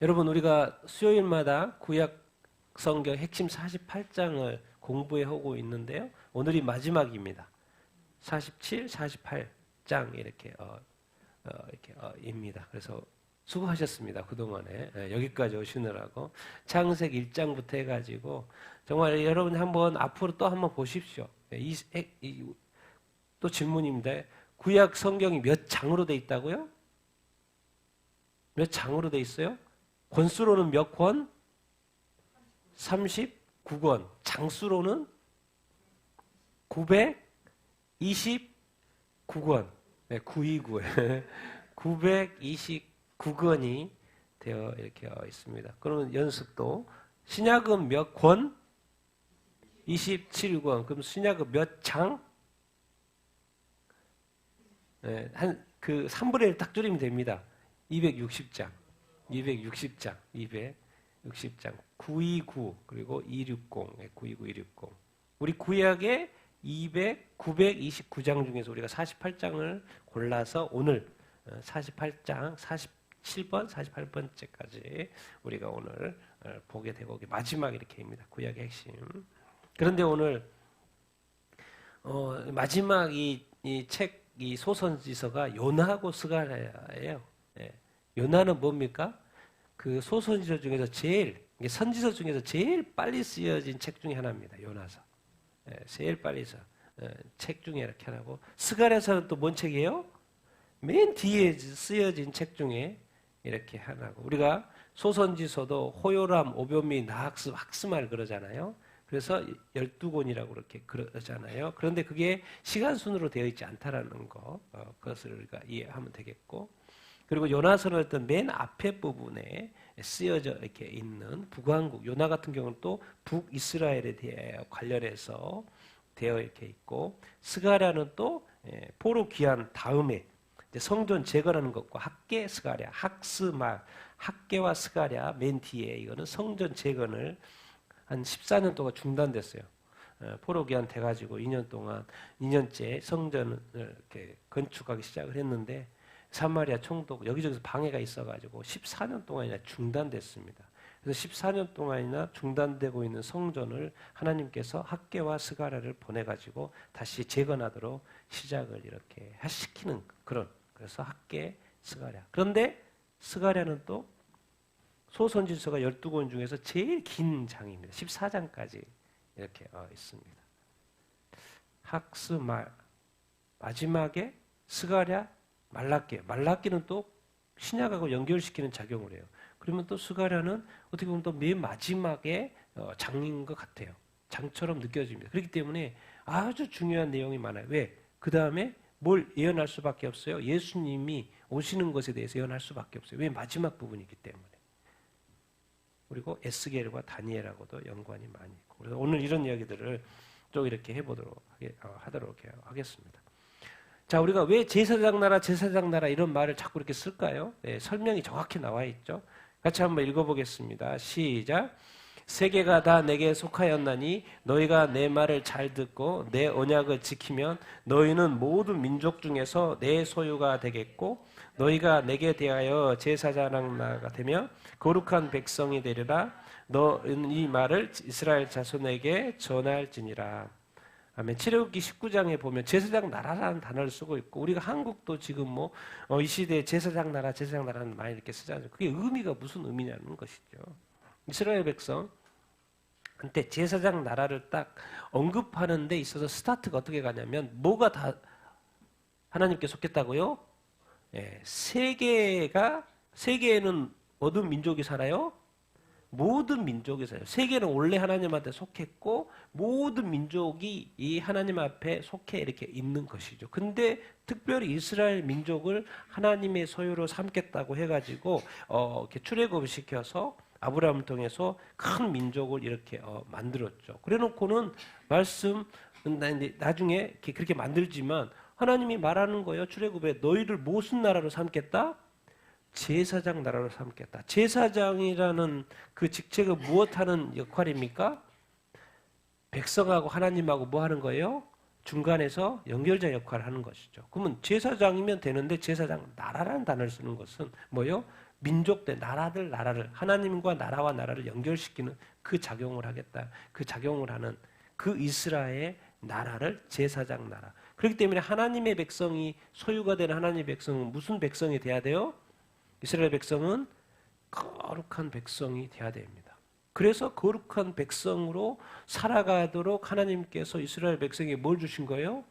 여러분, 우리가 수요일마다 구약 성경 핵심 48장을 공부해 오고 있는데요. 오늘이 마지막입니다. 47, 48장 입니다. 그래서 수고하셨습니다. 그동안에 여기까지 오시느라고 창세기 1장부터 해가지고 정말 여러분 한번 앞으로 또 한번 보십시오. 또 질문입니다. 구약 성경이 몇 장으로 돼 있다고요? 몇 장으로 돼 있어요? 권수로는 몇 권? 39권. 장수로는 929권. 네, 929. 929권이 되어 이렇게 있습니다. 그러면 연습도 신약은 몇 권? 27권. 그럼 신약은 몇 장? 네, 그 3분의 1 딱 줄이면 됩니다. 260장. 260장, 260장, 929, 그리고 260, 929, 260. 우리 구약의 929장 중에서 우리가 48장을 골라서 오늘 48장, 47번, 48번째까지 우리가 오늘 보게 되고 마지막 이렇게입니다. 구약의 핵심. 그런데 오늘 마지막 이 소선지서가 요나하고 스가랴예요. 요나는 뭡니까? 그 소선지서 중에서 선지서 중에서 제일 빨리 쓰여진 책 중에 하나입니다. 요나서. 제일 빨리 책 중에 이렇게 하나고, 스가랴서는 또 뭔 책이에요? 맨 뒤에 쓰여진 책 중에 이렇게 하나고, 우리가 소선지서도 호요람, 오변미, 나학습, 학스말 그러잖아요. 그래서 12권이라고 그렇게 그러잖아요. 그런데 그게 시간 순으로 되어 있지 않다라는 거, 그것을 우리가 이해하면 되겠고, 그리고 요나서는 어떤 맨 앞에 부분에 쓰여져 이렇게 있는 북왕국, 요나 같은 경우는 또 북이스라엘에 대해 관련해서 되어 이렇게 있고, 스가랴는 또 포로 귀환 다음에 성전 재건하는 것과 학계 스가랴, 학스말, 학계와 스가랴 맨 뒤에 이거는 성전 재건을 한 14년 동안 중단됐어요. 포로 귀환 돼가지고 2년째 성전을 이렇게 건축하기 시작을 했는데, 사마리아 총독 여기저기서 방해가 있어가지고 14년 동안이나 중단됐습니다. 그래서 14년 동안이나 중단되고 있는 성전을 하나님께서 학계와 스가랴를 보내가지고 다시 재건하도록 시작을 이렇게 시키는 그래서 학계, 스가랴. 그런데 스가랴는 또 소선지서가 12권 중에서 제일 긴 장입니다. 14장까지 이렇게 있습니다. 학스말, 마지막에 스가랴, 말라기는 또 신약하고 연결시키는 작용을 해요. 그러면 또 스가랴는 어떻게 보면 또 맨 마지막에 장인 것 같아요. 장처럼 느껴집니다. 그렇기 때문에 아주 중요한 내용이 많아요. 왜? 그 다음에 뭘 예언할 수밖에 없어요? 예수님이 오시는 것에 대해서 예언할 수밖에 없어요. 왜? 마지막 부분이기 때문에. 그리고 에스겔과 다니엘하고도 연관이 많이 있고. 그래서 오늘 이런 이야기들을 좀 이렇게 하도록 하겠습니다. 자, 우리가 왜 제사장 나라 이런 말을 자꾸 이렇게 쓸까요? 설명이 정확히 나와 있죠. 같이 한번 읽어보겠습니다. 시작. 세계가 다 내게 속하였나니 너희가 내 말을 잘 듣고 내 언약을 지키면 너희는 모든 민족 중에서 내 소유가 되겠고 너희가 내게 대하여 제사장 나라가 되며 거룩한 백성이 되리라. 너는 이 말을 이스라엘 자손에게 전할지니라. 아멘. 출애굽기 19장에 보면 제사장 나라라는 단어를 쓰고 있고, 우리가 한국도 지금 이 시대에 제사장 나라는 많이 이렇게 쓰잖아요. 그게 의미가 무슨 의미냐는 것이죠. 이스라엘 백성한테 제사장 나라를 딱 언급하는 데 있어서 스타트가 어떻게 가냐면, 뭐가 다 하나님께 속했다고요? 세계에는 모든 민족이 살아요? 모든 민족이 살아요. 세계는 원래 하나님한테 속했고 모든 민족이 이 하나님 앞에 속해 이렇게 있는 것이죠. 근데 특별히 이스라엘 민족을 하나님의 소유로 삼겠다고 해가지고 이렇게 출애굽을 시켜서 아브라함을 통해서 큰 민족을 이렇게 만들었죠. 그래놓고는 나중에 그렇게 만들지만 하나님이 말하는 거예요. 출애굽에 너희를 무슨 나라로 삼겠다? 제사장 나라로 삼겠다. 제사장이라는 그 직책은 무엇하는 역할입니까? 백성하고 하나님하고 뭐 하는 거예요? 중간에서 연결자 역할을 하는 것이죠. 그러면 제사장이면 되는데 제사장 나라라는 단어를 쓰는 것은 뭐예요? 민족들, 나라를 하나님과 나라와 나라를 연결시키는 그 작용을 하겠다. 그 작용을 하는 그 이스라엘 나라를 제사장 나라. 그렇기 때문에 하나님의 백성이 소유가 되는 하나님의 백성은 무슨 백성이 돼야 돼요? 이스라엘 백성은 거룩한 백성이 돼야 됩니다. 그래서 거룩한 백성으로 살아가도록 하나님께서 이스라엘 백성에게 뭘 주신 거예요?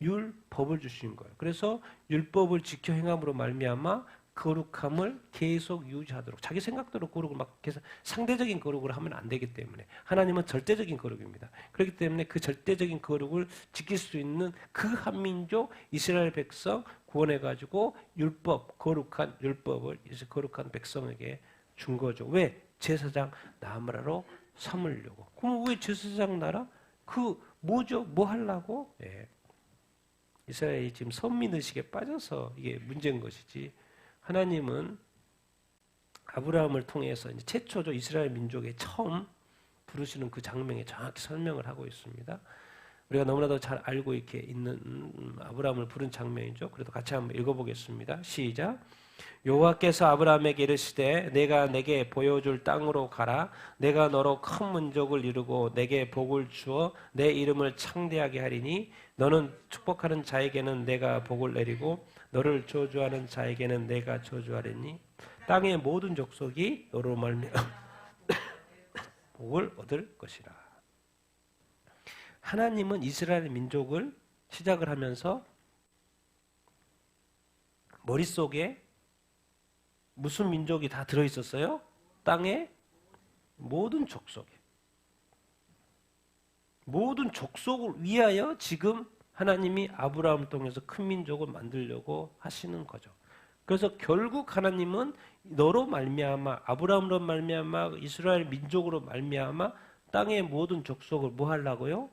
율법을 주신 거예요. 그래서 율법을 지켜 행함으로 말미암아 거룩함을 계속 유지하도록, 자기 생각대로 거룩을 막 계속 상대적인 거룩을 하면 안 되기 때문에 하나님은 절대적인 거룩입니다. 그렇기 때문에 그 절대적인 거룩을 지킬 수 있는 그 한민족 이스라엘 백성 구원해 가지고 율법, 거룩한 율법을 이제 거룩한 백성에게 준 거죠. 왜? 제사장 나라로 삼으려고. 그럼 왜 제사장 나라? 그 뭐죠? 뭐 하려고? 예. 이스라엘이 지금 선민의식에 빠져서 이게 문제인 것이지. 하나님은 아브라함을 통해서 이제 최초죠. 이스라엘 민족의 처음 부르시는 그 장면에 정확히 설명을 하고 있습니다. 우리가 너무나도 잘 알고 이렇게 있는 아브라함을 부른 장면이죠. 그래도 같이 한번 읽어보겠습니다. 시작. 여호와께서 아브라함에게 이르시되 내가 내게 보여줄 땅으로 가라. 내가 너로 큰 민족을 이루고 내게 복을 주어 내 이름을 창대하게 하리니 너는 축복하는 자에게는 내가 복을 내리고 너를 저주하는 자에게는 내가 저주하리니 땅의 모든 족속이 너로 말미암아 복을 얻을 것이라. 하나님은 이스라엘 민족을 시작을 하면서 머릿속에 무슨 민족이 다 들어있었어요? 땅의 모든 족속에. 모든 족속을 위하여 지금 하나님이 아브라함을 통해서 큰 민족을 만들려고 하시는 거죠. 그래서 결국 하나님은 너로 말미암아, 아브라함으로 말미암아, 이스라엘 민족으로 말미암아 땅의 모든 족속을 뭐 하려고요?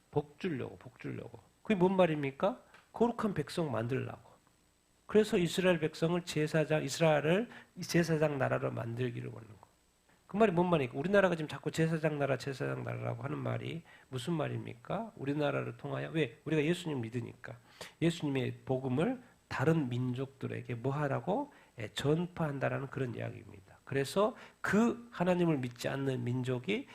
복 주려고. 그게 뭔 말입니까? 거룩한 백성 만들려고. 그래서 이스라엘 백성을 이스라엘을 제사장 나라로 만들기를 원하는 거. 그 말이 뭔 말입니까? 우리나라가 지금 자꾸 제사장 나라라고 하는 말이 무슨 말입니까? 우리나라를 통하여, 왜? 우리가 예수님 믿으니까. 예수님의 복음을 다른 민족들에게 뭐 하라고? 전파한다라는 그런 이야기입니다. 그래서 그 하나님을 믿지 않는 민족이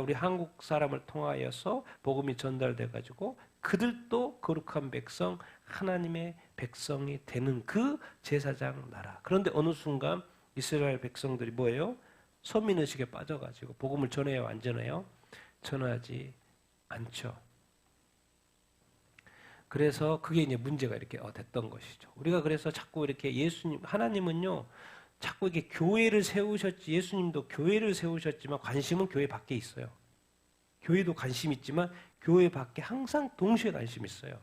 우리 한국 사람을 통하여서 복음이 전달돼 가지고 그들도 거룩한 백성, 하나님의 백성이 되는 그 제사장 나라. 그런데 어느 순간 이스라엘 백성들이 뭐예요? 선민의식에 빠져가지고 복음을 전해요, 안 전해요? 전하지 않죠. 그래서 그게 이제 문제가 이렇게 됐던 것이죠. 우리가 그래서 자꾸 이렇게 하나님은요, 자꾸 이렇게 교회를 세우셨지, 예수님도 교회를 세우셨지만 관심은 교회 밖에 있어요. 교회도 관심 있지만 교회 밖에 항상 동시에 관심 있어요.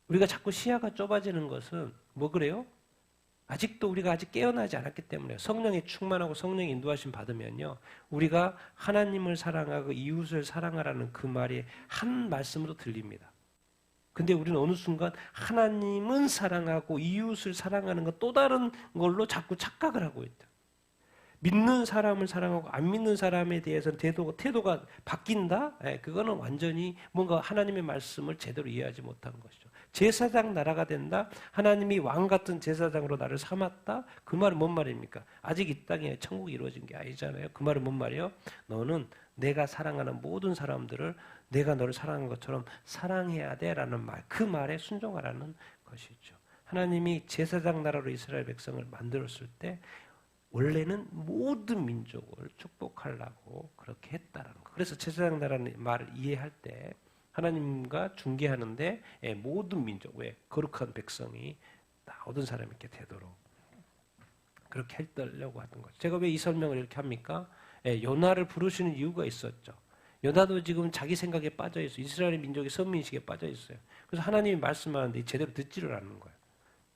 우리가 자꾸 시야가 좁아지는 것은 뭐 그래요? 아직도 우리가 아직 깨어나지 않았기 때문에 성령의 충만하고 성령의 인도하심 받으면요, 우리가 하나님을 사랑하고 이웃을 사랑하라는 그 말이 한 말씀으로 들립니다. 근데 우리는 어느 순간 하나님은 사랑하고 이웃을 사랑하는 건 또 다른 걸로 자꾸 착각을 하고 있다. 믿는 사람을 사랑하고 안 믿는 사람에 대해서는 태도가 바뀐다? 그거는 완전히 뭔가 하나님의 말씀을 제대로 이해하지 못한 것이죠. 제사장 나라가 된다? 하나님이 왕 같은 제사장으로 나를 삼았다? 그 말은 뭔 말입니까? 아직 이 땅에 천국이 이루어진 게 아니잖아요. 그 말은 뭔 말이에요? 너는 내가 사랑하는 모든 사람들을 내가 너를 사랑한 것처럼 사랑해야 돼라는 말, 그 말에 순종하라는 것이죠. 하나님이 제사장 나라로 이스라엘 백성을 만들었을 때 원래는 모든 민족을 축복하려고 그렇게 했다라는 거. 그래서 제사장 나라는 말을 이해할 때 하나님과 중개하는데 모든 민족, 왜? 거룩한 백성이 다 얻은 사람이 이렇게 되도록 그렇게 했려고 하던 거죠. 제가 왜 이 설명을 이렇게 합니까? 요나를 부르시는 이유가 있었죠. 요나도 지금 자기 생각에 빠져 있어요. 이스라엘 민족이 선민의식에 빠져 있어요. 그래서 하나님이 말씀하는데 제대로 듣지를 않는 거예요.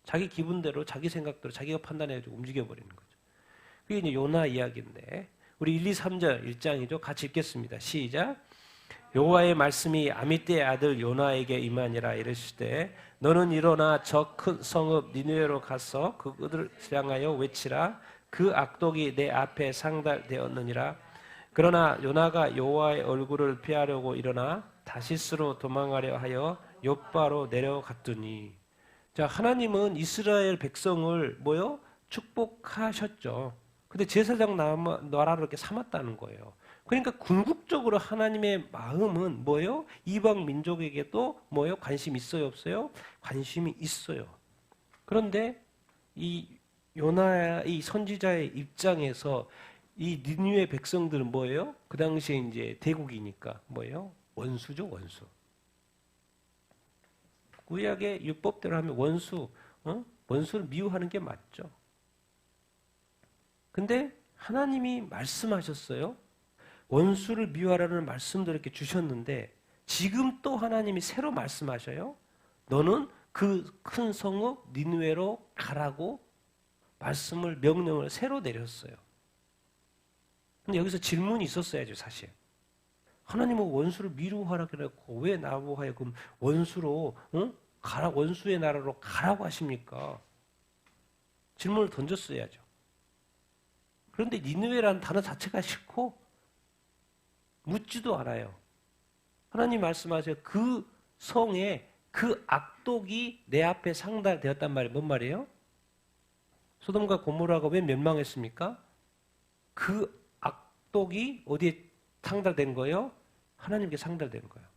자기 기분대로, 자기 생각대로, 자기가 판단해가지고 움직여버리는 거죠. 그게 이제 요나 이야기인데, 우리 1, 2, 3절 1장이죠. 같이 읽겠습니다. 시작. 여호와의 말씀이 아미떼의 아들 요나에게 임하니라. 이르시되 너는 일어나 저 큰 성읍 니느웨로 가서 그들을 향하여 외치라. 그 악독이 내 앞에 상달되었느니라. 그러나 요나가 여호와의 얼굴을 피하려고 일어나 다시스로 도망하려 하여 욥바로 내려갔더니, 자, 하나님은 이스라엘 백성을 뭐요? 축복하셨죠. 근데 제사장 나라로 이렇게 삼았다는 거예요. 그러니까 궁극적으로 하나님의 마음은 뭐예요? 이방 민족에게도 뭐예요? 관심 있어요, 없어요? 관심이 있어요. 그런데 이 요나 이 선지자의 입장에서 이 니느웨 백성들은 뭐예요? 그 당시에 이제 대국이니까 뭐예요? 원수죠, 원수. 구약의 율법대로 하면 원수, 원수를 미워하는 게 맞죠. 근데 하나님이 말씀하셨어요. 원수를 미워하라는 말씀도 이렇게 주셨는데 지금 또 하나님이 새로 말씀하셔요. 너는 그 큰 성읍 니느웨로 가라고 말씀을 명령을 새로 내렸어요. 근데 여기서 질문이 있었어야죠, 사실. 하나님은 원수를 미워하라 그랬고 왜 나보고 하여금 원수로 가라 원수의 나라로 가라고 하십니까? 질문을 던졌어야죠. 그런데 니느웨라는 단어 자체가 싫고 묻지도 않아요. 하나님 말씀하세요. 그 성에 그 악독이 내 앞에 상달되었단 말이 뭔 말이에요? 소돔과 고모라가 왜 멸망했습니까? 그 악독이 어디에 상달된 거예요? 하나님께 상달된 거예요.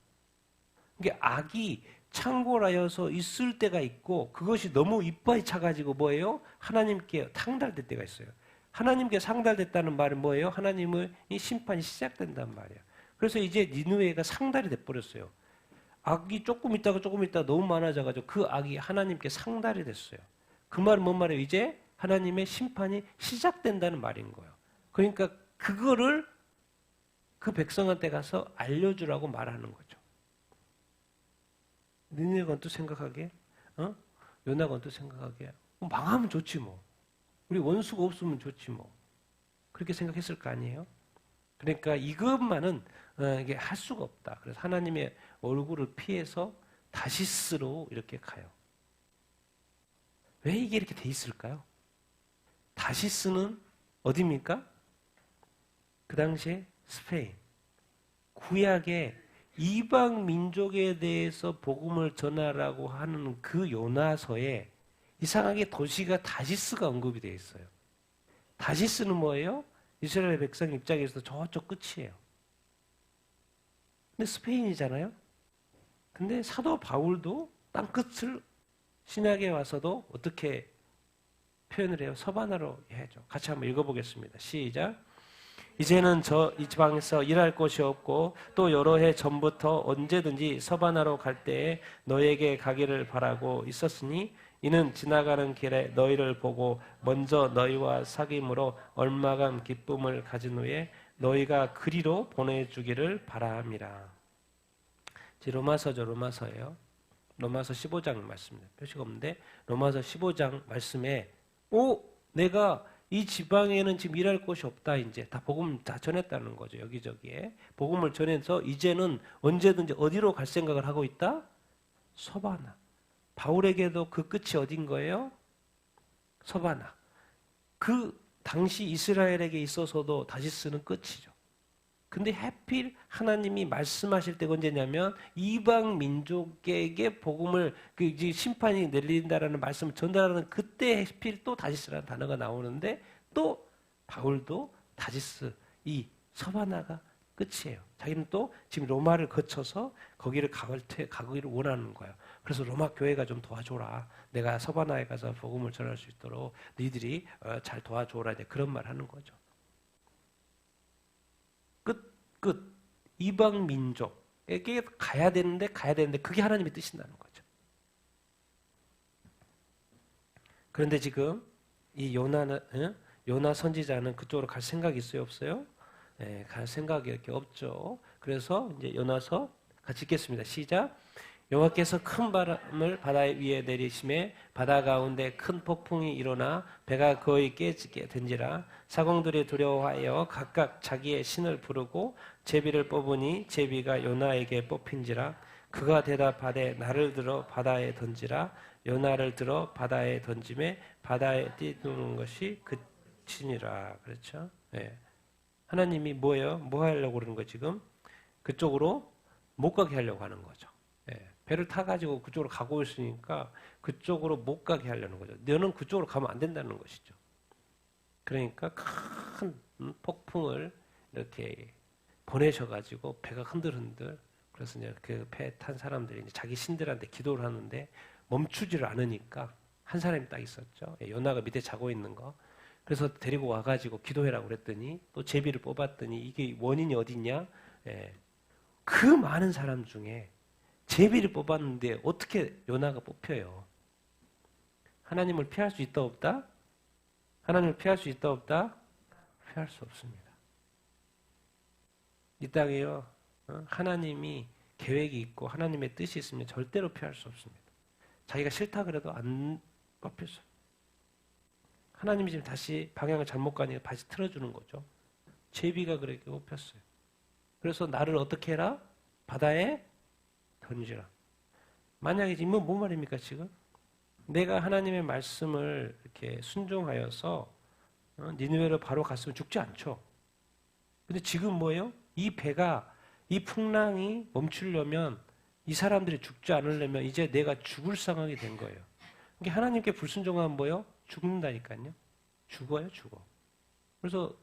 이게 악이 창궐하여서 있을 때가 있고 그것이 너무 이빨이 차가지고 뭐예요? 하나님께 상달될 때가 있어요. 하나님께 상달됐다는 말은 뭐예요? 하나님의 심판이 시작된단 말이에요. 그래서 이제 니느웨가 상달이 돼버렸어요. 악이 조금 있다가 너무 많아져가지고 그 악이 하나님께 상달이 됐어요. 그 말은 뭔 말이에요? 이제 하나님의 심판이 시작된다는 말인 거예요. 그러니까 그거를 그 백성한테 가서 알려주라고 말하는 거죠. 니느웨가 또 생각하게, 요나가 또 생각하게, 망하면 좋지 뭐. 우리 원수가 없으면 좋지 뭐. 그렇게 생각했을 거 아니에요? 그러니까 이것만은 이게 할 수가 없다. 그래서 하나님의 얼굴을 피해서 다시스로 이렇게 가요. 왜 이게 이렇게 돼 있을까요? 다시스는 어디입니까? 그 당시에 스페인. 구약의 이방 민족에 대해서 복음을 전하라고 하는 그 요나서에 이상하게 도시가 다시스가 언급이 되어 있어요. 다시스는 뭐예요? 이스라엘 백성 입장에서 저쪽 끝이에요. 근데 스페인이잖아요. 근데 사도 바울도 땅 끝을 신약에 와서도 어떻게 표현을 해요? 서바나로 해야죠. 같이 한번 읽어보겠습니다. 시작. 이제는 이 지방에서 일할 곳이 없고 또 여러 해 전부터 언제든지 서바나로 갈 때에 너에게 가기를 바라고 있었으니 이는 지나가는 길에 너희를 보고 먼저 너희와 사귐으로 얼마간 기쁨을 가진 후에 너희가 그리로 보내주기를 바람이라. 로마서죠. 로마서예요. 로마서 15장 말씀입니다. 표시가 없는데 로마서 15장 말씀에 내가 이 지방에는 지금 일할 곳이 없다. 이제 다 복음 다 전했다는 거죠. 여기저기에 복음을 전해서 이제는 언제든지 어디로 갈 생각을 하고 있다? 서바나. 바울에게도 그 끝이 어딘 거예요? 서바나. 그 당시 이스라엘에게 있어서도 다시스는 끝이죠. 근데 하필 하나님이 말씀하실 때가 언제냐면 이방 민족에게 복음을 이제 심판이 내린다라는 말씀을 전달하는 그때 하필 또 다시스라는 단어가 나오는데 또 바울도 다시스 이 서바나가 끝이에요. 자기는 또 지금 로마를 거쳐서 거기를 가기를 원하는 거예요. 그래서 로마 교회가 좀 도와줘라. 내가 서바나에 가서 복음을 전할 수 있도록 너희들이 잘 도와줘라. 그런 말 하는 거죠. 끝. 이방 민족에게 가야 되는데 그게 하나님의 뜻이라는 거죠. 그런데 지금 이 요나 선지자는 그쪽으로 갈 생각이 있어요, 없어요? 네, 갈 생각이 이렇게 없죠. 그래서 이제 요나서 같이 읽겠습니다. 시작. 여호와께서 큰 바람을 바다 위에 내리심에 바다 가운데 큰 폭풍이 일어나 배가 거의 깨지게 된지라. 사공들이 두려워하여 각각 자기의 신을 부르고 제비를 뽑으니 제비가 요나에게 뽑힌지라. 그가 대답하되 나를 들어 바다에 던지라. 요나를 들어 바다에 던짐에 바다에 띄우는 것이 그치니라. 그렇죠? 네. 하나님이 뭐예요? 뭐 하려고 그러는 거예요, 지금? 그쪽으로 못 가게 하려고 하는 거죠. 네. 배를 타가지고 그쪽으로 가고 있으니까 그쪽으로 못 가게 하려는 거죠. 너는 그쪽으로 가면 안 된다는 것이죠. 그러니까 큰 폭풍을 이렇게 보내셔가지고 배가 흔들흔들. 그래서 이제 그 배 탄 사람들이 이제 자기 신들한테 기도를 하는데 멈추지를 않으니까 한 사람이 딱 있었죠. 요나가 밑에 자고 있는 거. 그래서 데리고 와가지고 기도해라고 그랬더니 또 제비를 뽑았더니 이게 원인이 어딨냐? 예. 그 많은 사람 중에 제비를 뽑았는데 어떻게 요나가 뽑혀요? 하나님을 피할 수 있다 없다? 하나님을 피할 수 있다 없다? 피할 수 없습니다. 이 땅에요. 하나님이 계획이 있고 하나님의 뜻이 있으면 절대로 피할 수 없습니다. 자기가 싫다 그래도 안 뽑힐 수. 하나님이 지금 다시 방향을 잘못 가니까 다시 틀어주는 거죠. 제비가 그렇게 뽑혔어요. 그래서 나를 어떻게 해라? 바다에 던지라. 만약에 지금 뭔 말입니까 지금? 내가 하나님의 말씀을 이렇게 순종하여서 니느웨로 바로 갔으면 죽지 않죠. 근데 지금 뭐예요? 이 배가 이 풍랑이 멈추려면 이 사람들이 죽지 않으려면 이제 내가 죽을 상황이 된 거예요. 그러니까 하나님께 불순종하면 뭐예요? 죽는다니까요. 죽어요, 죽어. 그래서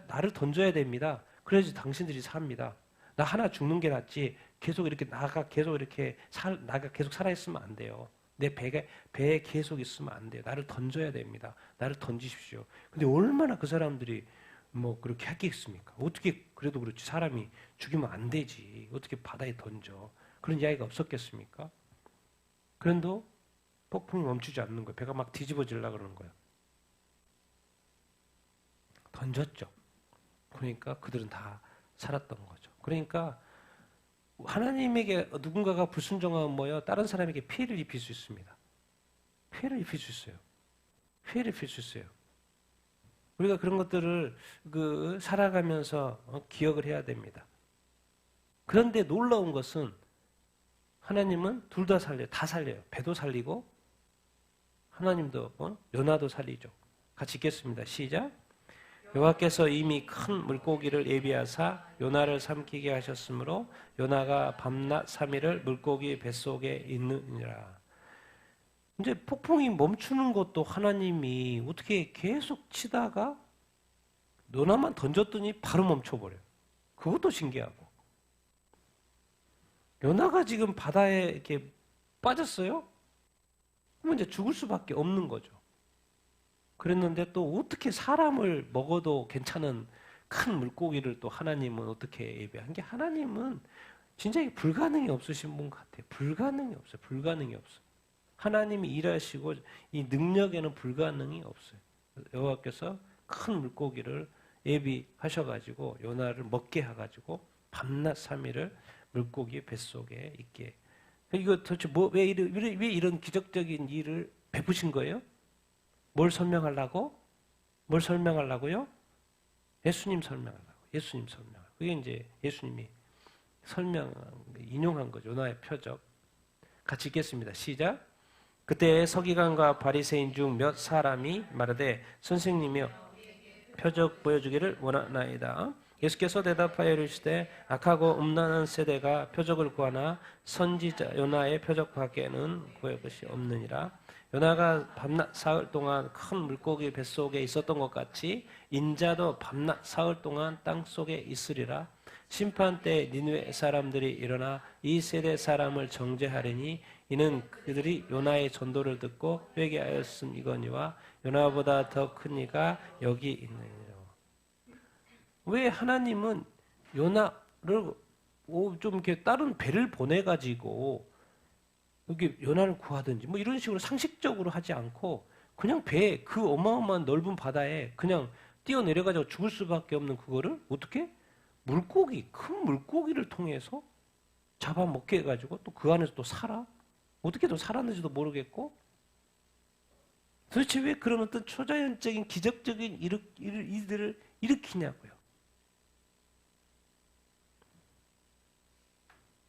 나를 던져야 됩니다. 그래야지 당신들이 삽니다. 나 하나 죽는 게 낫지. 계속 이렇게 나가 계속 살아 있으면 안 돼요. 내 배에 계속 있으면 안 돼요. 나를 던져야 됩니다. 나를 던지십시오. 근데 얼마나 그 사람들이 뭐 그렇게 하겠습니까? 어떻게 그래도 그렇지 사람이 죽이면 안 되지. 어떻게 바다에 던져? 그런 이야기가 없었겠습니까? 그런데 폭풍이 멈추지 않는 거예요. 배가 막 뒤집어지려고 그러는 거예요. 던졌죠. 그러니까 그들은 다 살았던 거죠. 그러니까 하나님에게 누군가가 불순종하면 뭐예요? 다른 사람에게 피해를 입힐 수 있습니다. 피해를 입힐 수 있어요. 피해를 입힐 수 있어요. 우리가 그런 것들을 살아가면서 기억을 해야 됩니다. 그런데 놀라운 것은 하나님은 둘 다 살려요. 다 살려요. 배도 살리고 하나님도 요나도 살리죠. 같이 읽겠습니다. 시작. 여호와께서 이미 큰 물고기를 예비하사 요나를 삼키게 하셨으므로 요나가 밤낮 3일을 물고기 뱃속에 있느니라. 이제 폭풍이 멈추는 것도 하나님이 어떻게 계속 치다가 요나만 던졌더니 바로 멈춰버려요. 그것도 신기하고. 요나가 지금 바다에 이렇게 빠졌어요? 그러면 이제 죽을 수밖에 없는 거죠. 그랬는데 또 어떻게 사람을 먹어도 괜찮은 큰 물고기를 또 하나님은 어떻게 예배한 게 하나님은 진짜 불가능이 없으신 분 같아요. 불가능이 없어요. 불가능이 없어요. 하나님이 일하시고 이 능력에는 불가능이 없어요. 여호와께서 큰 물고기를 예비하셔가지고 요나를 먹게 해가지고 밤낮 3일을 물고기 뱃속에 있게. 이거 도대체 왜 이런 기적적인 일을 베푸신 거예요? 뭘 설명하려고? 뭘 설명하려고요? 예수님 설명하려고. 예수님 설명. 그게 이제 예수님이 인용한 거죠. 요나의 표적. 같이 읽겠습니다. 시작. 그때 서기관과 바리새인 중 몇 사람이 말하되 선생님이여 표적 보여주기를 원하나이다. 예수께서 대답하여 이르시되 악하고 음란한 세대가 표적을 구하나 선지자 요나의 표적밖에는 구할 것이 없느니라. 요나가 밤낮 사흘 동안 큰 물고기 뱃속에 있었던 것 같이 인자도 밤낮 사흘 동안 땅속에 있으리라. 심판 때 니느웨 사람들이 일어나 이 세대 사람을 정죄하리니 이는 그들이 요나의 전도를 듣고 회개하였음이거니와 요나보다 더 큰 이가 여기 있느니라. 왜 하나님은 요나를 좀 이렇게 다른 배를 보내가지고 여기 요나를 구하든지 뭐 이런 식으로 상식적으로 하지 않고 그냥 배 그 어마어마한 넓은 바다에 그냥 뛰어내려가지고 죽을 수밖에 없는 그거를 어떻게 큰 물고기를 통해서 잡아먹게 해가지고 또 그 안에서 또 살아? 어떻게 또 살았는지도 모르겠고 도대체 왜 그런 어떤 초자연적인 기적적인 일들을 일으키냐고요.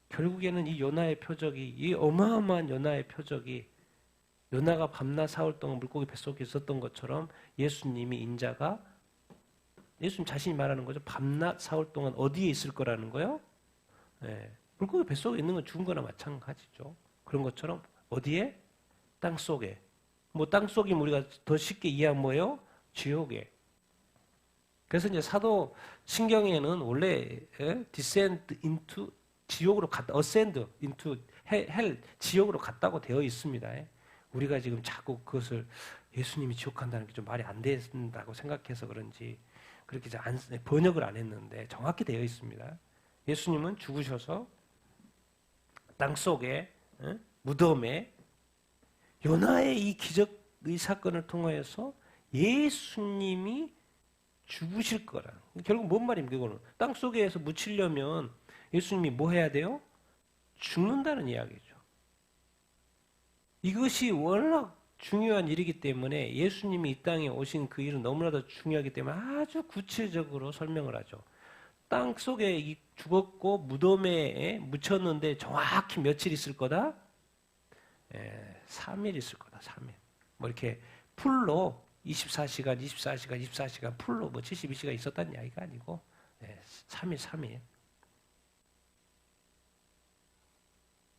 결국에는 이 요나의 표적이 이 어마어마한 요나의 표적이 요나가 밤낮 사흘 동안 물고기 뱃속에 있었던 것처럼 예수님이 인자가 예수님 자신이 말하는 거죠. 밤낮 사흘 동안 어디에 있을 거라는 거요? 네. 물고기 뱃속에 있는 건 죽은 거나 마찬가지죠. 그런 것처럼 어디에? 땅속에. 뭐 땅속이면 우리가 더 쉽게 이해하면 뭐예요? 지옥에. 그래서 이제 사도 신경에는 원래 descend into 지옥으로 갔다, ascend into hell 지옥으로 갔다고 되어 있습니다. 우리가 지금 자꾸 그것을 예수님이 지옥 간다는 게 좀 말이 안 된다고 생각해서 그런지 그렇게 번역을 안 했는데 정확히 되어 있습니다. 예수님은 죽으셔서 땅 속에 무덤에 요나의 이 기적의 사건을 통하여서 예수님이 죽으실 거라. 결국 뭔 말입니까? 이거는 땅 속에서 묻히려면 예수님이 뭐 해야 돼요? 죽는다는 이야기죠. 이것이 워낙 중요한 일이기 때문에 예수님이 이 땅에 오신 그 일은 너무나도 중요하기 때문에 아주 구체적으로 설명을 하죠. 땅 속에 죽었고 무덤에 묻혔는데 정확히 며칠 있을 거다? 3일 있을 거다. 3일. 뭐 이렇게 풀로 24시간, 24시간, 24시간 풀로 뭐 72시간 있었다는 이야기가 아니고 3일, 3일.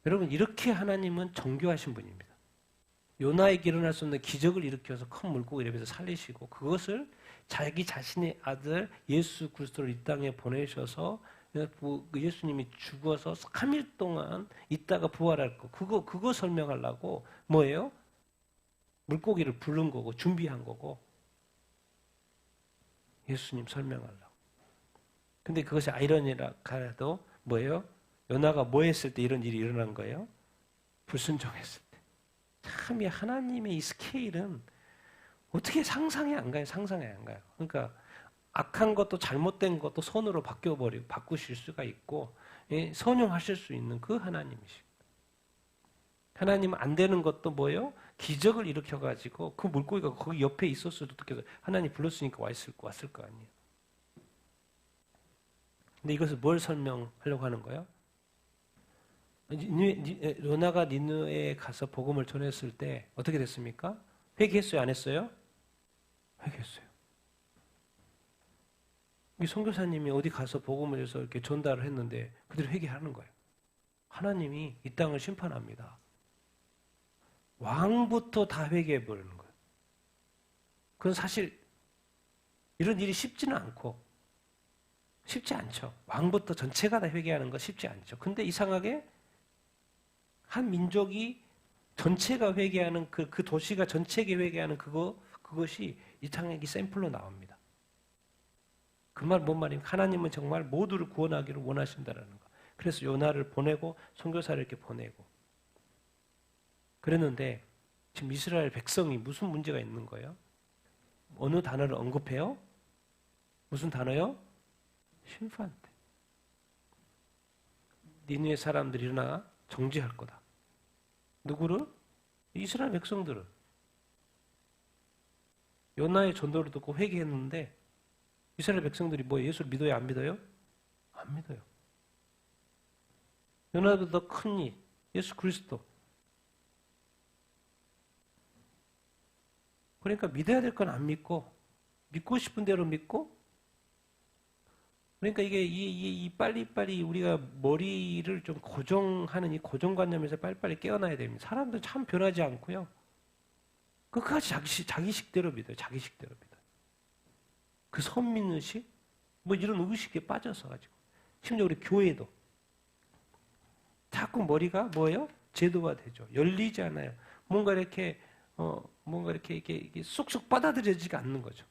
여러분 이렇게 하나님은 정교하신 분입니다. 요나에게 일어날 수 없는 기적을 일으켜서 큰 물고기 입에서 살리시고 그것을 자기 자신의 아들 예수 그리스도를 이 땅에 보내셔서 예수님이 죽어서 3일 동안 있다가 부활할 거 그거 설명하려고 뭐예요? 물고기를 부른 거고 준비한 거고 예수님 설명하려고. 근데 그것이 아이러니라 하도 뭐예요? 요나가 뭐 했을 때 이런 일이 일어난 거예요? 불순종했을 때. 참 이 하나님의 이 스케일은 어떻게 상상이 안 가요? 상상이 안 가요. 그러니까 악한 것도 잘못된 것도 선으로 바꾸실 수가 있고 선용하실 수 있는 그 하나님이십니다. 하나님은 안 되는 것도 뭐예요? 기적을 일으켜가지고 그 물고기가 거기 옆에 있었어도 어떻게 하나님 불렀으니까 왔을 거 아니에요. 근데 이것을 뭘 설명하려고 하는 거예요? 요나가 니느웨에 가서 복음을 전했을 때 어떻게 됐습니까? 회개했어요? 안 했어요? 회개했어요. 이 선교사님이 어디 가서 복음을 해서 이렇게 전달을 했는데 그들이 회개하는 거예요. 하나님이 이 땅을 심판합니다. 왕부터 다 회개해 버리는 거예요. 그건 사실 이런 일이 쉽지는 않고 쉽지 않죠. 왕부터 전체가 다 회개하는 거 쉽지 않죠. 근데 이상하게 한 민족이 전체가 회개하는 그 도시가 전체가 회개하는 그것이 이 땅에 샘플로 나옵니다. 그 말 뭔 말입니까? 하나님은 정말 모두를 구원하기를 원하신다라는 거. 그래서 요나를 보내고 선교사를 이렇게 보내고 그랬는데 지금 이스라엘 백성이 무슨 문제가 있는 거예요? 어느 단어를 언급해요? 무슨 단어요? 심판대. 니느웨 사람들이 일어나 정죄할 거다. 누구를? 이스라엘 백성들을. 요나의 전도를 듣고 회개했는데 이스라엘 백성들이 뭐 예수를 믿어요? 안 믿어요? 안 믿어요. 요나보다 더 큰 이, 예수 그리스도. 그러니까 믿어야 될 건 안 믿고 믿고 싶은 대로 믿고 그러니까 이게 이 빨리빨리 우리가 머리를 좀 고정하는 이 고정관념에서 빨리빨리 깨어나야 됩니다. 사람들 참 변하지 않고요. 끝까지 자기식대로 믿어요. 자기식대로 믿어요. 그 선민 의식? 뭐 이런 의식에 빠져서 가지고. 심지어 우리 교회도 자꾸 머리가 뭐예요? 제도화되죠. 열리지 않아요. 뭔가 이렇게 이렇게 쏙쏙 받아들여지지가 않는 거죠.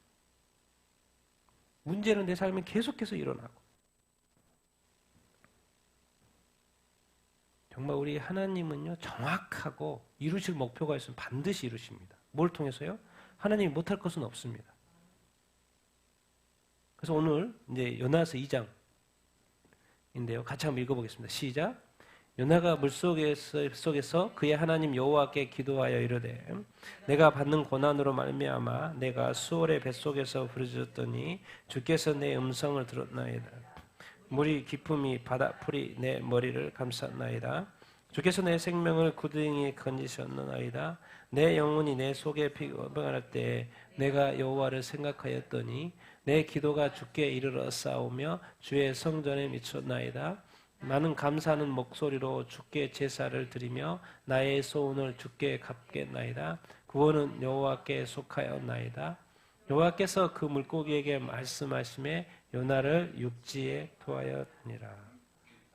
문제는 내 삶에 계속해서 일어나고. 정말 우리 하나님은요, 정확하고 이루실 목표가 있으면 반드시 이루십니다. 뭘 통해서요? 하나님이 못할 것은 없습니다. 그래서 오늘 이제 요나서 2장인데요. 같이 한번 읽어보겠습니다. 시작. 요나가 물속에서 그의 하나님 여호와께 기도하여 이르되 내가 받는 고난으로 말미암아 내가 수월의 뱃속에서 부르짖었더니 주께서 내 음성을 들었나이다. 물이 깊음이 바다풀이 내 머리를 감쌌나이다. 주께서 내 생명을 구덩이에 건지셨나이다. 내 영혼이 내 속에 피곤할 때에 내가 여호와를 생각하였더니 내 기도가 주께 이르러 싸우며 주의 성전에 미쳤나이다. 나는 감사하는 목소리로 주께 제사를 드리며 나의 소원을 주께 갚겠나이다. 구원은 여호와께 속하였나이다. 여호와께서 그 물고기에게 말씀하심에 요나를 육지에 투하였느니라.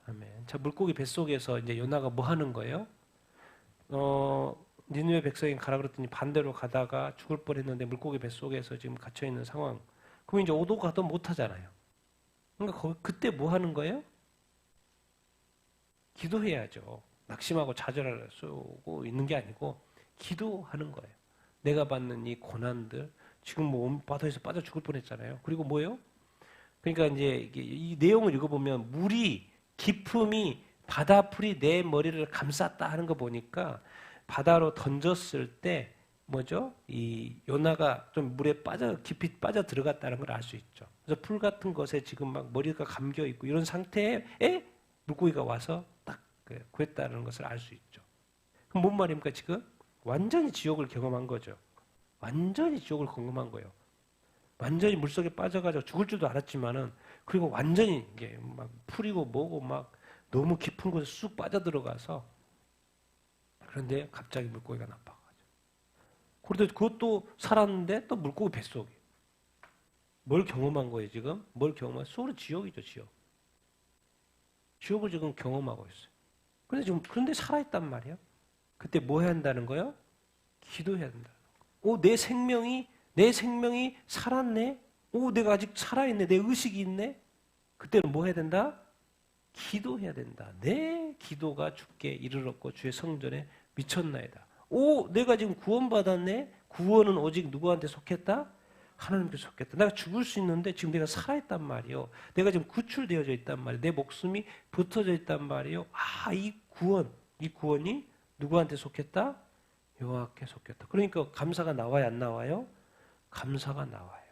아멘. 자, 물고기 뱃속에서 이제 요나가 뭐 하는 거예요? 니느웨 백성이 가라 그랬더니 반대로 가다가 죽을 뻔했는데 물고기 뱃속에서 지금 갇혀 있는 상황. 그럼 이제 오도 가도 못 하잖아요. 그러니까 그때 뭐 하는 거예요? 기도해야죠. 낙심하고 좌절을 쏘고 있는 게 아니고 기도하는 거예요. 내가 받는 이 고난들, 지금 뭐 바다에서 빠져 죽을 뻔했잖아요. 그리고 뭐예요? 그러니까 이제 이 내용을 읽어보면 물이 깊음이 바다풀이 내 머리를 감쌌다 하는 거 보니까 바다로 던졌을 때 뭐죠? 이 요나가 좀 물에 깊이 빠져 들어갔다는 걸 알 수 있죠. 그래서 풀 같은 것에 지금 막 머리가 감겨 있고 이런 상태에 물고기가 와서 딱 구했다는 것을 알 수 있죠. 그럼 뭔 말입니까 지금? 완전히 지옥을 경험한 거죠. 완전히 지옥을 경험한 거예요. 완전히 물속에 빠져가지고 죽을 줄도 알았지만은 그리고 완전히 이게 막 풀이고 뭐고 막 너무 깊은 곳에 쑥 빠져들어가서 그런데 갑자기 물고기가 나빠가지고 그런데 그것도 살았는데 또 물고기 뱃속에 뭘 경험한 거예요 지금? 뭘 경험한? 속으로 지옥이죠 지옥. 지옥을 지금 경험하고 있어요. 그런데 살아있단 말이에요. 그때 뭐 해야 한다는 거예요? 기도해야 된다. 내 생명이 살았네. 내가 아직 살아있네. 내 의식이 있네. 그때는 뭐 해야 된다? 기도해야 된다. 내 기도가 주께 이르렀고 주의 성전에 미쳤나이다. 내가 지금 구원받았네. 구원은 오직 누구한테 속했다? 하나님께 속했다. 내가 죽을 수 있는데 지금 내가 살아있단 말이요. 내가 지금 구출되어져 있단 말이요. 내 목숨이 붙어져 있단 말이요. 이 구원이 누구한테 속했다? 여호와께 속했다. 그러니까 감사가 나와요, 안 나와요? 감사가 나와요.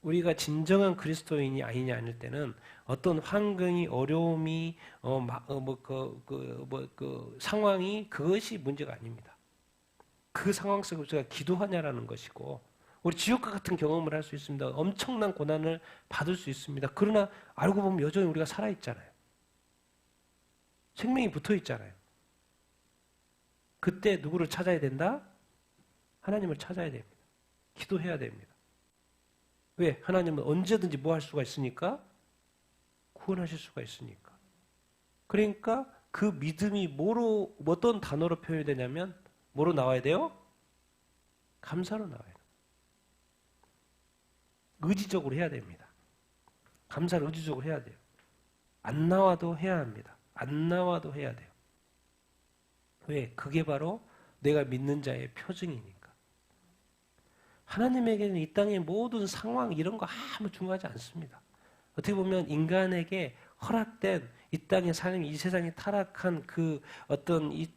우리가 진정한 그리스도인이 아니냐 아닐 때는 어떤 환경이 어려움이 상황이 그것이 문제가 아닙니다. 그 상황 속에서 우리가 기도하냐라는 것이고 우리 지옥과 같은 경험을 할 수 있습니다. 엄청난 고난을 받을 수 있습니다. 그러나 알고 보면 여전히 우리가 살아있잖아요. 생명이 붙어 있잖아요. 그때 누구를 찾아야 된다? 하나님을 찾아야 됩니다. 기도해야 됩니다. 왜? 하나님은 언제든지 뭐 할 수가 있으니까? 구원하실 수가 있으니까. 그러니까 그 믿음이 어떤 단어로 표현이 되냐면 뭐로 나와야 돼요? 감사로 나와야 돼요. 의지적으로 해야 됩니다. 감사를 의지적으로 해야 돼요. 안 나와도 해야 합니다. 안 나와도 해야 돼요. 왜? 그게 바로 내가 믿는 자의 표징이니까. 하나님에게는 이 땅의 모든 상황 이런 거 아무 중요하지 않습니다. 어떻게 보면 인간에게 허락된 이 땅의 삶, 이 세상에 타락한 그 어떤 이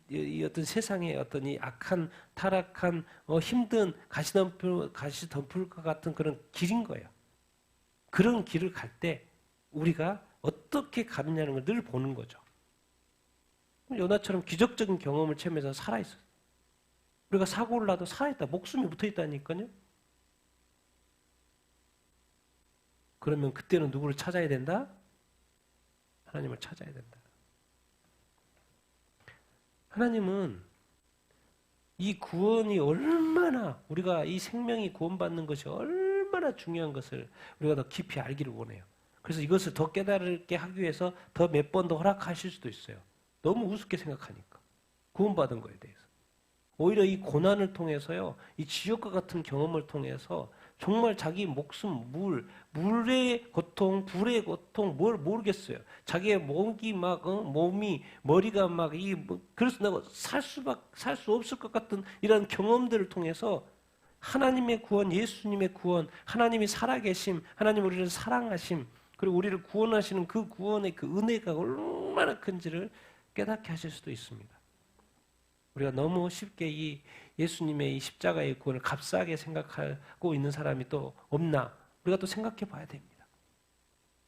어떤 세상의 어떤 이 악한 타락한 힘든 가시덤불과 같은 그런 길인 거예요. 그런 길을 갈 때 우리가 어떻게 가느냐는 걸 늘 보는 거죠. 요나처럼 기적적인 경험을 체험해서 살아있어요. 우리가 사고를 나도 살아있다. 목숨이 붙어있다니까요. 그러면 그때는 누구를 찾아야 된다? 하나님을 찾아야 된다. 하나님은 이 구원이 얼마나 우리가 이 생명이 구원받는 것이 얼마나 중요한 것을 우리가 더 깊이 알기를 원해요. 그래서 이것을 더 깨달게 하기 위해서 더 몇 번 더 허락하실 수도 있어요. 너무 우습게 생각하니까. 구원받은 거에 대해서. 오히려 이 고난을 통해서요, 이 지옥과 같은 경험을 통해서 정말 자기 목숨, 물의 고통, 불의 고통, 뭘 모르겠어요. 자기의 머리가 그래서 내가 살 수 없을 것 같은 이런 경험들을 통해서 하나님의 구원, 예수님의 구원, 하나님이 살아계심, 하나님 우리를 사랑하심, 그리고 우리를 구원하시는 그 구원의 그 은혜가 얼마나 큰지를 깨닫게 하실 수도 있습니다. 우리가 너무 쉽게 이 예수님의 이 십자가의 구원을 값싸게 생각하고 있는 사람이 또 없나? 우리가 또 생각해 봐야 됩니다.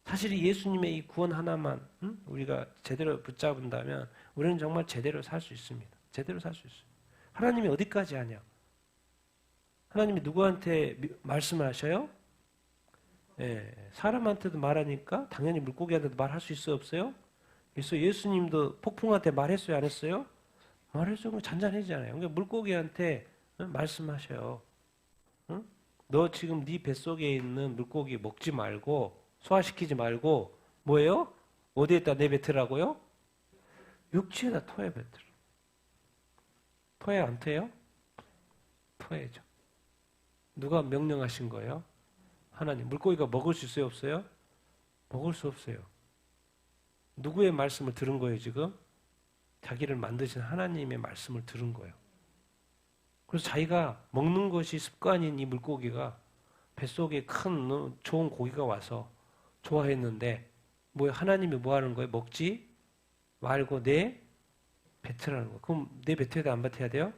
사실 이 예수님의 이 구원 하나만 우리가 제대로 붙잡은다면 우리는 정말 제대로 살 수 있습니다. 제대로 살 수 있어요. 하나님이 어디까지 하냐? 하나님이 누구한테 말씀을 하셔요? 사람한테도 말하니까 당연히 물고기한테도 말할 수 있어요? 없어요? 그래서 예수님도 폭풍한테 말했어요? 안 했어요? 말했어요. 잔잔해지잖아요. 그러니까 물고기한테 말씀하셔요. 응? 너 지금 네 뱃속에 있는 물고기 먹지 말고 소화시키지 말고 뭐예요? 어디에다 내뱉으라고요? 육지에다 토해 뱉으라. 토해 안 토해요? 토해죠. 누가 명령하신 거예요? 하나님. 물고기가 먹을 수 있어요? 없어요? 먹을 수 없어요. 누구의 말씀을 들은 거예요, 지금? 자기를 만드신 하나님의 말씀을 들은 거예요. 그래서 자기가 먹는 것이 습관인 이 물고기가 뱃속에 큰 좋은 고기가 와서 좋아했는데 뭐 하나님이 뭐 하는 거예요? 먹지 말고 내 뱉으라는 거예요. 그럼 내 뱉어야 돼? 안 뱉어야 돼요?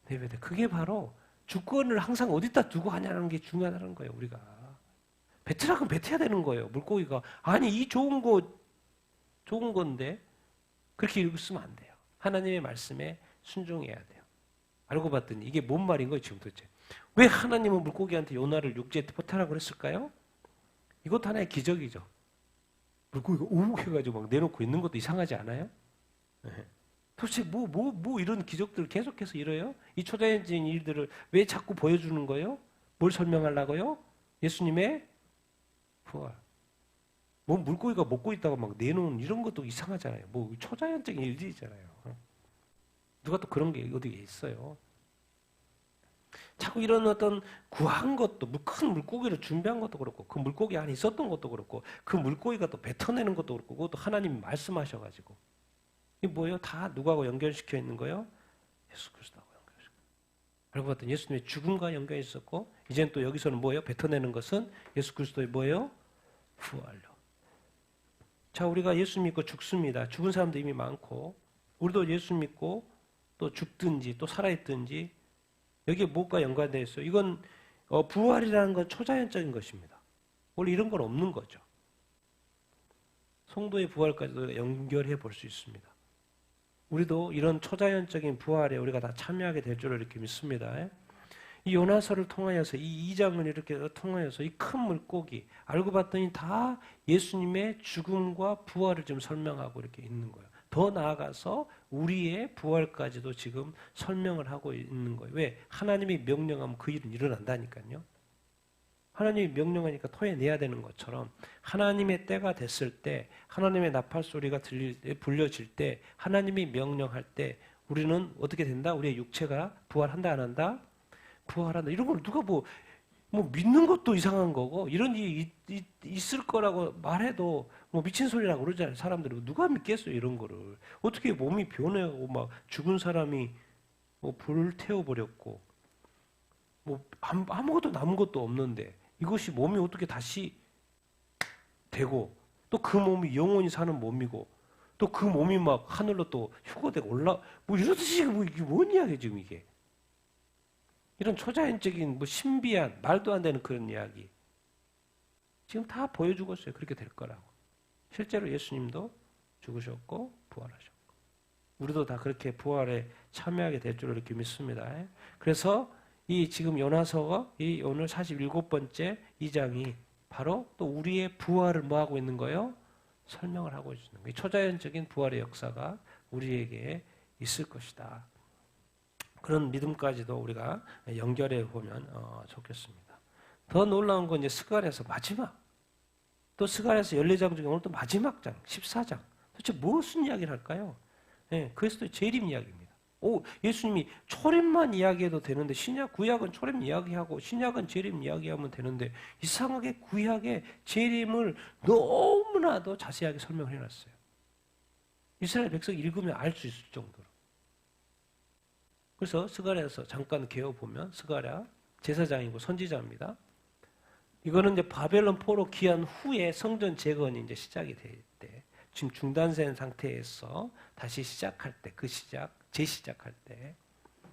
내 뱉어야 돼. 그게 바로 주권을 항상 어디다 두고 하냐는 게 중요하다는 거예요. 우리가. 뱉으라고 뱉어야 되는 거예요. 물고기가. 아니 이 좋은 건데 그렇게 읽으면 안 돼요. 하나님의 말씀에 순종해야 돼요. 알고 봤더니 이게 뭔 말인 거예요, 지금 도대체. 왜 하나님은 물고기한테 요나를 육지에 포탈하라고 그랬을까요? 이것도 하나의 기적이죠. 물고기가 오 해가지고 막 내놓고 있는 것도 이상하지 않아요? 네. 도대체 뭐 이런 기적들을 계속해서 이뤄요? 이 초자연적인 일들을 왜 자꾸 보여주는 거예요? 뭘 설명하려고요? 예수님의 부활. 뭐 물고기가 먹고 있다가 막 내놓은 이런 것도 이상하잖아요. 뭐 초자연적인 일들이잖아요. 누가 또 그런 게 어디에 있어요. 자꾸 이런 어떤 구한 것도 큰 물고기를 준비한 것도 그렇고 그 물고기 안에 있었던 것도 그렇고 그 물고기가 또 뱉어내는 것도 그렇고 그것도 하나님이 말씀하셔가지고 이게 뭐예요? 다 누구하고 연결시켜 있는 거예요? 예수 그리스도하고 연결시켜. 알고 봤더니 예수님의 죽음과 연결이 있었고 이제는 또 여기서는 뭐예요? 뱉어내는 것은 예수 그리스도의 뭐예요? 부활로. 자, 우리가 예수 믿고 죽습니다. 죽은 사람도 이미 많고 우리도 예수 믿고 또 죽든지 또 살아있든지 여기에 무엇과 연관되어 있어요? 이건 부활이라는 건 초자연적인 것입니다. 원래 이런 건 없는 거죠. 성도의 부활까지도 연결해 볼 수 있습니다. 우리도 이런 초자연적인 부활에 우리가 다 참여하게 될 줄을 이렇게 믿습니다. 이 요나서를 통하여서 이 2장을 이렇게 통하여서 이 큰 물고기 알고 봤더니 다 예수님의 죽음과 부활을 좀 설명하고 이렇게 있는 거예요. 더 나아가서 우리의 부활까지도 지금 설명을 하고 있는 거예요. 왜? 하나님이 명령하면 그 일은 일어난다니까요. 하나님이 명령하니까 토해내야 되는 것처럼 하나님의 때가 됐을 때 하나님의 나팔 소리가 불려질 때 하나님이 명령할 때 우리는 어떻게 된다? 우리의 육체가 부활한다 안 한다? 부활한다. 이런 걸 누가 뭐 믿는 것도 이상한 거고 이런 일이 있을 거라고 말해도 뭐 미친 소리라고 그러잖아요. 사람들이 누가 믿겠어요 이런 거를. 어떻게 몸이 변해가고 막 죽은 사람이 뭐 불을 태워버렸고 뭐 아무것도 남은 것도 없는데 이것이 몸이 어떻게 다시 되고 또 그 몸이 영원히 사는 몸이고 또 그 몸이 막 하늘로 또 휴거되고 뭐 이러듯이 뭐 이게 뭔 이야기야 지금 이게. 이런 초자연적인 뭐 신비한 말도 안 되는 그런 이야기 지금 다 보여주고 있어요. 그렇게 될 거라고. 실제로 예수님도 죽으셨고 부활하셨고 우리도 다 그렇게 부활에 참여하게 될 줄을 이렇게 믿습니다. 그래서 이 지금 요나서가 이 오늘 47번째 2장이 바로 또 우리의 부활을 뭐 하고 있는 거예요? 설명을 하고 있는 거예요. 초자연적인 부활의 역사가 우리에게 있을 것이다. 그런 믿음까지도 우리가 연결해 보면 좋겠습니다. 더 놀라운 건 이제 스가랴서 마지막. 또 스가랴서 14장 중에 오늘 또 마지막 장, 14장. 도대체 무슨 이야기를 할까요? 예, 그리스도의 재림 이야기입니다. 예수님이 초림만 이야기해도 되는데 신약 구약은 초림 이야기하고 신약은 재림 이야기하면 되는데 이상하게 구약의 재림을 너무나도 자세하게 설명을 해놨어요. 이스라엘 백성이 읽으면 알 수 있을 정도로. 그래서 스가랴에서 잠깐 개어보면 스가랴 제사장이고 선지자입니다. 이거는 이제 바벨론 포로 귀환 후에 성전 재건이 이제 시작이 될 때, 지금 중단된 상태에서 다시 시작할 때, 재시작할 때,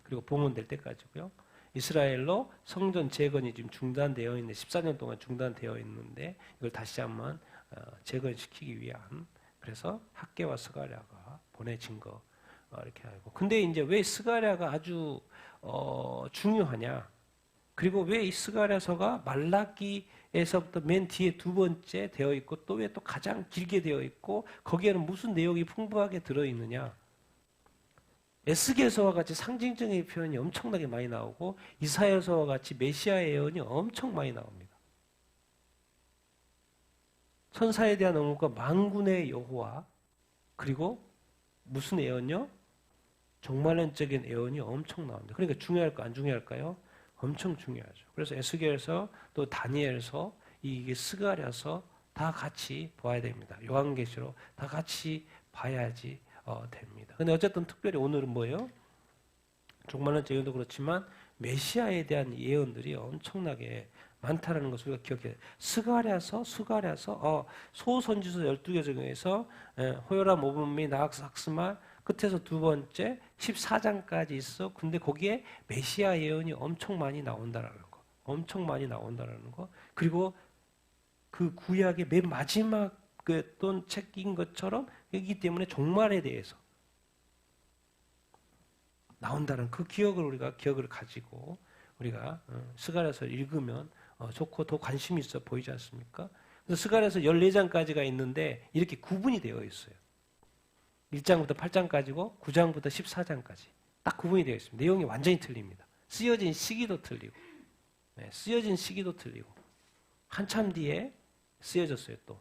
그리고 봉헌될 때까지고요. 이스라엘로 성전 재건이 지금 중단되어 있는데 14년 동안 중단되어 있는데 이걸 다시 한번 재건시키기 위한 그래서 학개와 스가랴가 보내진 거. 이렇게 알고. 근데 이제 왜 스가랴가 아주 중요하냐? 그리고 왜 이 스가랴서가 말라기에서부터 맨 뒤에 두 번째 되어 있고 또 왜 또 가장 길게 되어 있고 거기에는 무슨 내용이 풍부하게 들어 있느냐? 에스겔서와 같이 상징적인 표현이 엄청나게 많이 나오고 이사야서와 같이 메시아의 예언이 엄청 많이 나옵니다. 천사에 대한 언급과 만군의 여호와 그리고 무슨 예언요? 종말론적인 예언이 엄청 나옵니다. 그러니까 중요할까 안 중요할까요? 엄청 중요하죠. 그래서 에스겔서 또 다니엘서 이게 스가랴서 다 같이 봐야 됩니다. 요한계시록 다 같이 봐야지 됩니다. 근데 어쨌든 특별히 오늘은 뭐예요? 종말론적 예언도 그렇지만 메시아에 대한 예언들이 엄청나게 많다라는 것을 우리가 기억해야 돼요. 스가랴서 소선지서 12개 중에서 호요라 모분미 나학삭스마 끝에서 두 번째 14장까지 있어. 근데 거기에 메시아 예언이 엄청 많이 나온다라는 거. 엄청 많이 나온다라는 거. 그리고 그 구약의 맨 마지막 그 어떤 책인 것처럼 이기 때문에 종말에 대해서 나온다는 그 기억을 가지고 우리가 스가랴서 읽으면 좋고 더 관심이 있어 보이지 않습니까? 그래서 스가랴서 14장까지가 있는데 이렇게 구분이 되어 있어요. 1장부터 8장까지고 9장부터 14장까지 딱 구분이 되어 있습니다. 내용이 완전히 틀립니다. 쓰여진 시기도 틀리고 쓰여진 시기도 틀리고 한참 뒤에 쓰여졌어요. 또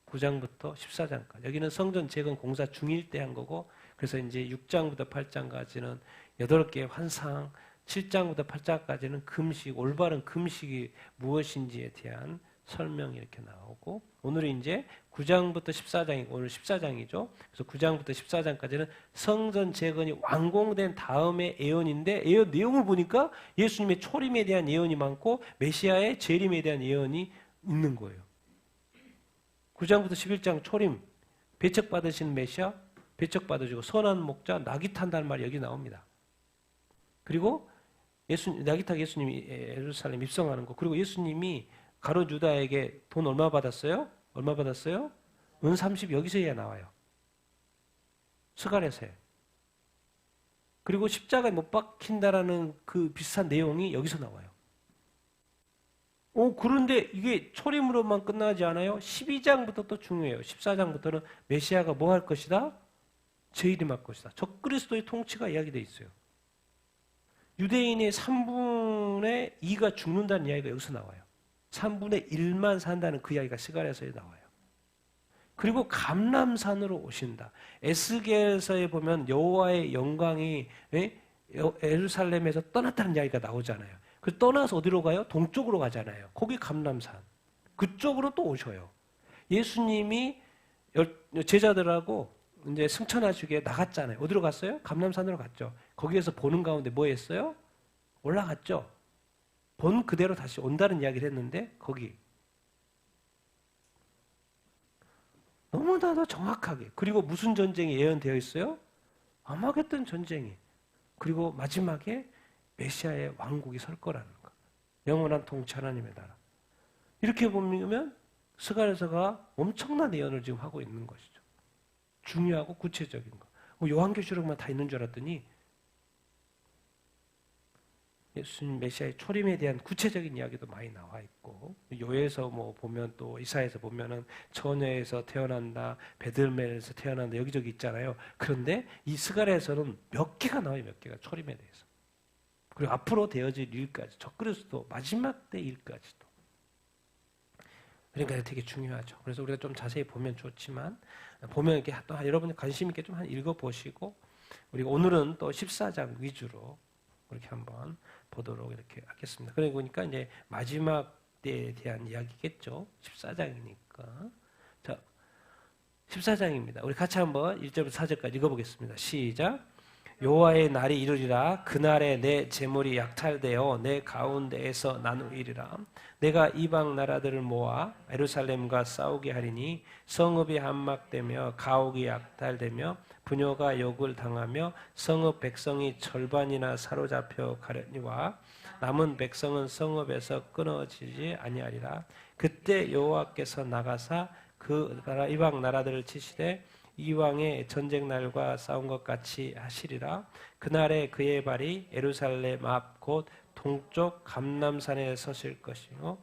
9장부터 14장까지 여기는 성전 재건 공사 중일 때 한 거고 그래서 이제 6장부터 8장까지는 8개의 환상 7장부터 8장까지는 금식, 올바른 금식이 무엇인지에 대한 설명이 이렇게 나오고 오늘은 이제 9장부터 14장이 오늘 14장이죠. 그래서 9장부터 14장까지는 성전 재건이 완공된 다음의 예언인데 예언 내용을 보니까 예수님의 초림에 대한 예언이 많고 메시아의 재림에 대한 예언이 있는 거예요. 9장부터 11장 초림 배척받으신 메시아 배척받으시고 선한 목자 낙이 탄다는 말이 여기 나옵니다. 그리고 낙이 타고 예수님이 예루살렘 입성하는 거 그리고 예수님이 가룟 유다에게 돈 얼마 받았어요? 얼마 받았어요? 은 30 여기서야 나와요. 스가랴서에. 그리고 십자가에 못 박힌다라는 그 비슷한 내용이 여기서 나와요. 그런데 이게 초림으로만 끝나지 않아요? 12장부터 또 중요해요. 14장부터는 메시아가 뭐 할 것이다? 재림할 것이다. 적그리스도의 통치가 이야기되어 있어요. 유대인의 3분의 2가 죽는다는 이야기가 여기서 나와요. 3분의 1만 산다는 그 이야기가 스가랴서에 나와요. 그리고 감람산으로 오신다. 에스겔서에 보면 여호와의 영광이 예루살렘에서 떠났다는 이야기가 나오잖아요. 그 떠나서 어디로 가요? 동쪽으로 가잖아요. 거기 감람산. 그쪽으로 또 오셔요. 예수님이 제자들하고 이제 승천하시게 나갔잖아요. 어디로 갔어요? 감람산으로 갔죠. 거기에서 보는 가운데 뭐 했어요? 올라갔죠. 본 그대로 다시 온다는 이야기를 했는데 거기 너무나도 정확하게 그리고 무슨 전쟁이 예언되어 있어요? 아마겟돈 전쟁이 그리고 마지막에 메시아의 왕국이 설 거라는 거. 영원한 통치 하나님의 나라. 이렇게 보면 스가랴서가 엄청난 예언을 지금 하고 있는 것이죠. 중요하고 구체적인 거. 요한계시록만 다 있는 줄 알았더니 예수님 메시아의 초림에 대한 구체적인 이야기도 많이 나와 있고 요에서 뭐 보면 또 이사야에서 보면은 처녀에서 태어난다, 베들레헴에서 태어난다 여기저기 있잖아요. 그런데 이 스가랴에서는 몇 개가 나와요, 몇 개가 초림에 대해서. 그리고 앞으로 되어질 일까지, 적그리스도 마지막 때 일까지도. 그러니까 되게 중요하죠. 그래서 우리가 좀 자세히 보면 좋지만 보면 이렇게 또 여러분이 관심 있게 좀 읽어보시고 우리가 오늘은 또 14장 위주로 그렇게 한번 보도록 이렇게 하겠습니다. 그러니까 이제 마지막 때에 대한 이야기겠죠. 14장이니까. 자, 14장입니다. 우리 같이 한번 1절부터 4절까지 읽어보겠습니다. 시작. 여호와의 날이 이르리라. 그날에 내 재물이 약탈되어 내 가운데에서 나누이리라. 내가 이방 나라들을 모아 예루살렘과 싸우게 하리니 성읍이 함락되며 가옥이 약탈되며 부녀가 욕을 당하며 성읍 백성이 절반이나 사로잡혀 가려니와 남은 백성은 성읍에서 끊어지지 아니하리라. 그때 여호와께서 나가사 그 나라 이방 나라들을 치시되 이왕의 전쟁 날과 싸운 것 같이 하시리라. 그날에 그의 발이 예루살렘 앞 곧 동쪽 감람산에 서실 것이요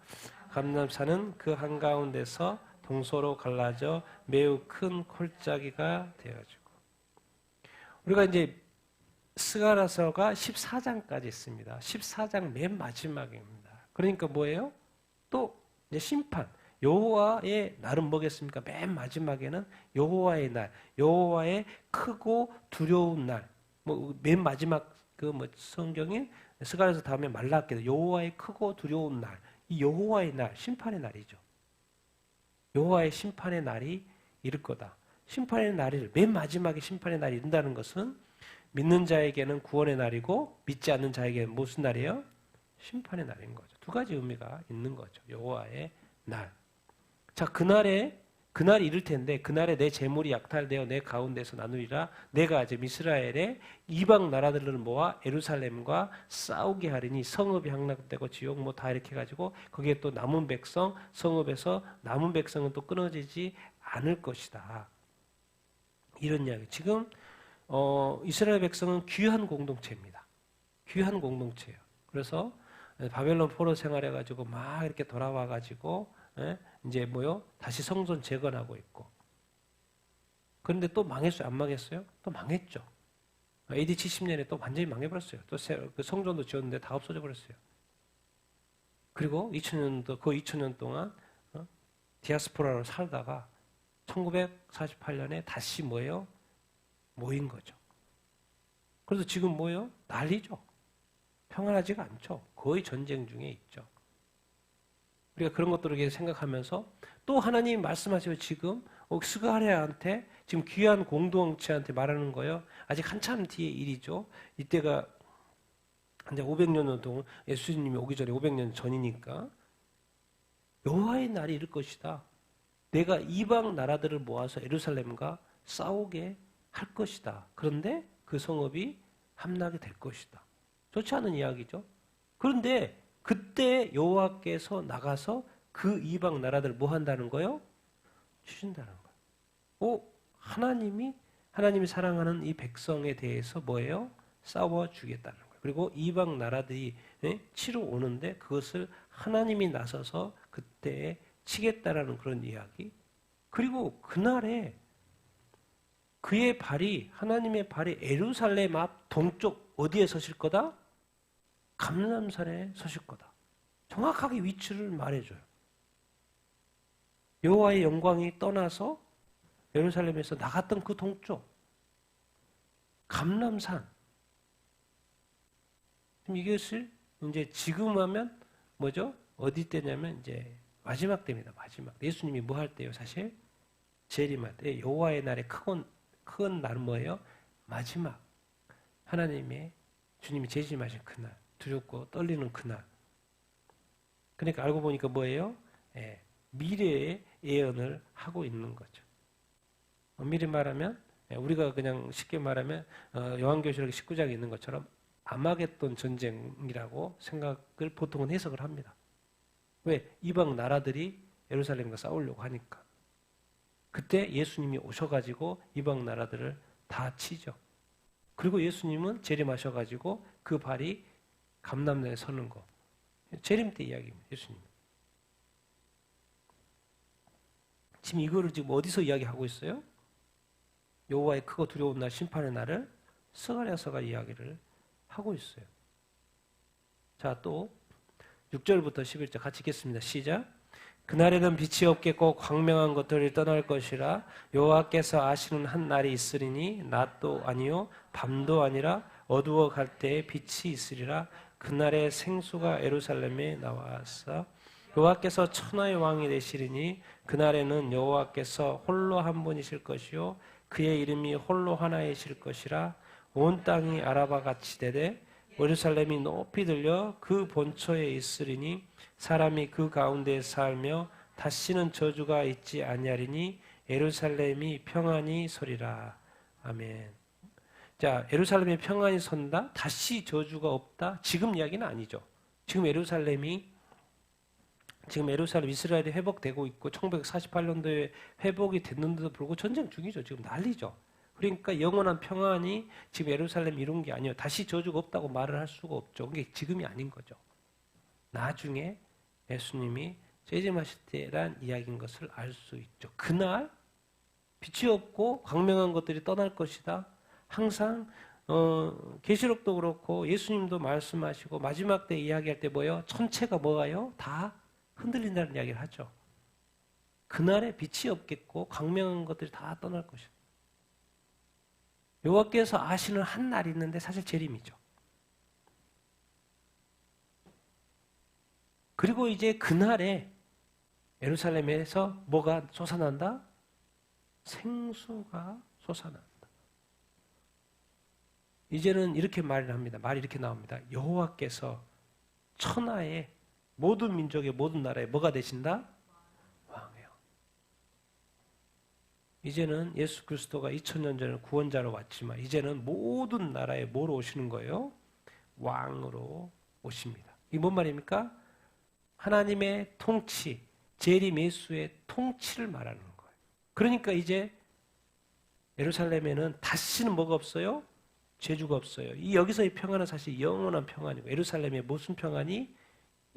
감람산은 그 한가운데서 동서로 갈라져 매우 큰 골짜기가 되어지고 우리가 이제 스가랴서가 14장까지 있습니다. 14장 맨 마지막입니다. 그러니까 뭐예요? 또 이제 심판. 여호와의 날은 뭐겠습니까? 맨 마지막에는 여호와의 날, 여호와의 크고 두려운 날. 뭐 맨 마지막 그 뭐 성경에 스가랴서 다음에 말라기도 여호와의 크고 두려운 날. 이 여호와의 날, 심판의 날이죠. 여호와의 심판의 날이 이를 거다. 심판의 날이 맨 마지막에 심판의 날이 이른다는 것은 믿는 자에게는 구원의 날이고 믿지 않는 자에게는 무슨 날이에요? 심판의 날인 거죠. 두 가지 의미가 있는 거죠. 여호와의 날. 자, 그날이 이를 텐데 그날에 내 재물이 약탈되어 내 가운데서 나누리라. 내가 이제 이스라엘의 이방 나라들을 모아 예루살렘과 싸우게 하리니 성읍이 함락되고 지옥 뭐 다 이렇게 해가지고 거기에 또 남은 백성 성읍에서 남은 백성은 또 끊어지지 않을 것이다. 이런 이야기. 지금 이스라엘 백성은 귀한 공동체입니다. 귀한 공동체예요. 그래서 바벨론 포로 생활해가지고 막 이렇게 돌아와가지고 이제 뭐요? 다시 성전 재건하고 있고. 그런데 또 망했어요? 안 망했어요? 또 망했죠. AD 70년에 또 완전히 망해버렸어요. 또 그 성전도 지었는데 다 없어져 버렸어요. 그리고 2000년도 그 2000년 동안 디아스포라로 살다가 1948년에 다시 뭐예요? 모인 거죠. 그래서 지금 뭐예요? 난리죠. 평안하지가 않죠. 거의 전쟁 중에 있죠. 우리가 그런 것들을 생각하면서 또 하나님 말씀하시고 지금 스가랴한테 지금 귀한 공동체한테 말하는 거예요. 아직 한참 뒤의 일이죠. 이때가 이제 500년 동안 예수님이 오기 전에 500년 전이니까 여호와의 날이 이를 것이다. 내가 이방 나라들을 모아서 예루살렘과 싸우게 할 것이다. 그런데 그 성읍이 함락이 될 것이다. 좋지 않은 이야기죠. 그런데 그때 여호와께서 나가서 그 이방 나라들 뭐 한다는 거예요? 주신다는 거예요. 하나님이 사랑하는 이 백성에 대해서 뭐예요? 싸워 주겠다는 거예요. 그리고 이방 나라들이 치러 오는데 그것을 하나님이 나서서 그때 치겠다라는 그런 이야기. 그리고 그날에 그의 발이 하나님의 발이 예루살렘 앞 동쪽 어디에 서실 거다? 감람산에 서실 거다. 정확하게 위치를 말해줘요. 여호와의 영광이 떠나서 예루살렘에서 나갔던 그 동쪽 감람산. 이것을 이제 지금 하면 뭐죠? 어디 때냐면 이제 마지막 때입니다. 마지막. 예수님이 뭐 할 때요? 사실 재림할 때 여호와의 날에 큰 날은 뭐예요? 마지막. 하나님의 주님이 재림하신 그날. 두렵고 떨리는 그날. 그러니까 알고 보니까 뭐예요? 미래의 예언을 하고 있는 거죠. 미리 말하면 우리가 그냥 쉽게 말하면 요한계시록 19장에 있는 것처럼 아마겟돈 전쟁이라고 생각을 보통은 해석을 합니다. 왜? 이방 나라들이 예루살렘과 싸우려고 하니까. 그때 예수님이 오셔가지고 이방 나라들을 다 치죠. 그리고 예수님은 재림하셔가지고 그 발이 감람산에 서는 거. 재림 때 이야기입니다. 예수님. 지금 이거를 지금 어디서 이야기하고 있어요? 여호와의 크고 두려운 날 심판의 날을 스가랴서가 이야기를 하고 있어요. 자, 또 6절부터 11절 같이 읽겠습니다. 시작. 그날에는 빛이 없겠고 광명한 것들이 떠날 것이라 여호와께서 아시는 한 날이 있으리니 낮도 아니요 밤도 아니라 어두워 갈 때에 빛이 있으리라. 그날에 생수가 예루살렘에 나와서 여호와께서 천하의 왕이 되시리니 그날에는 여호와께서 홀로 한 분이실 것이요 그의 이름이 홀로 하나이실 것이라. 온 땅이 아라바 같이 되되 예루살렘이 높이 들려 그 본초에 있으리니 사람이 그 가운데 살며 다시는 저주가 있지 아니하리니 예루살렘이 평안히 서리라. 아멘. 자, 예루살렘이 평안히 선다? 다시 저주가 없다? 지금 이야기는 아니죠. 지금 예루살em 이스라엘이 회복되고 있고 1948년도에 회복이 됐는데도 불구하고 전쟁 중이죠. 지금 난리죠. 그러니까 영원한 평안이 지금 예루살렘 이룬 게 아니에요. 다시 저주가 없다고 말을 할 수가 없죠. 그게 지금이 아닌 거죠. 나중에 예수님이 재림하실 때란 이야기인 것을 알 수 있죠. 그날 빛이 없고 광명한 것들이 떠날 것이다. 항상 계시록도 그렇고 예수님도 말씀하시고 마지막 때 이야기할 때 뭐예요? 천체가 뭐가요? 다 흔들린다는 이야기를 하죠. 그날에 빛이 없겠고 광명한 것들이 다 떠날 것이다. 여호와께서 아시는 한 날이 있는데 사실 재림이죠. 그리고 이제 그날에 예루살렘에서 뭐가 솟아난다? 생수가 솟아난다. 이제는 이렇게 말을 합니다. 말이 이렇게 나옵니다. 여호와께서 천하의 모든 민족의 모든 나라에 뭐가 되신다? 왕이요. 이제는 예수 그리스도가 2000년 전에 구원자로 왔지만 이제는 모든 나라에 뭐로 오시는 거예요? 왕으로 오십니다. 이게 뭔 말입니까? 하나님의 통치, 재림 예수의 통치를 말하는 거예요. 그러니까 이제 예루살렘에는 다시는 뭐가 없어요? 죄주가 없어요. 여기서의 평안은 사실 영원한 평안이고 예루살렘에 무슨 평안이?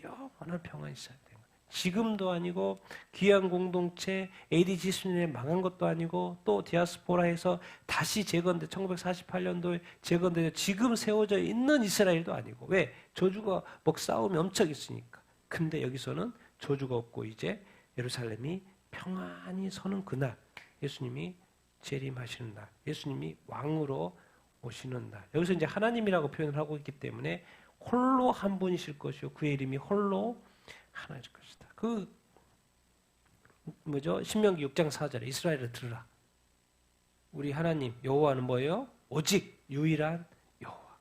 영원한 평안이 있어야 돼요. 지금도 아니고 귀한 공동체 AD 70년에 망한 것도 아니고 또 디아스포라에서 다시 재건돼 1948년도에 재건돼 지금 세워져 있는 이스라엘도 아니고 왜? 저주가 싸움이 엄청 있으니까. 근데 여기서는 저주가 없고 이제 예루살렘이 평안히 서는 그날 예수님이 재림하시는 날 예수님이 왕으로 오시는 날 여기서 이제 하나님이라고 표현을 하고 있기 때문에 홀로 한 분이실 것이요 그의 이름이 홀로 하나일 것이다. 신명기 6장 4절에 이스라엘을 들으라. 우리 하나님 여호와는 뭐예요? 오직 유일한 여호와.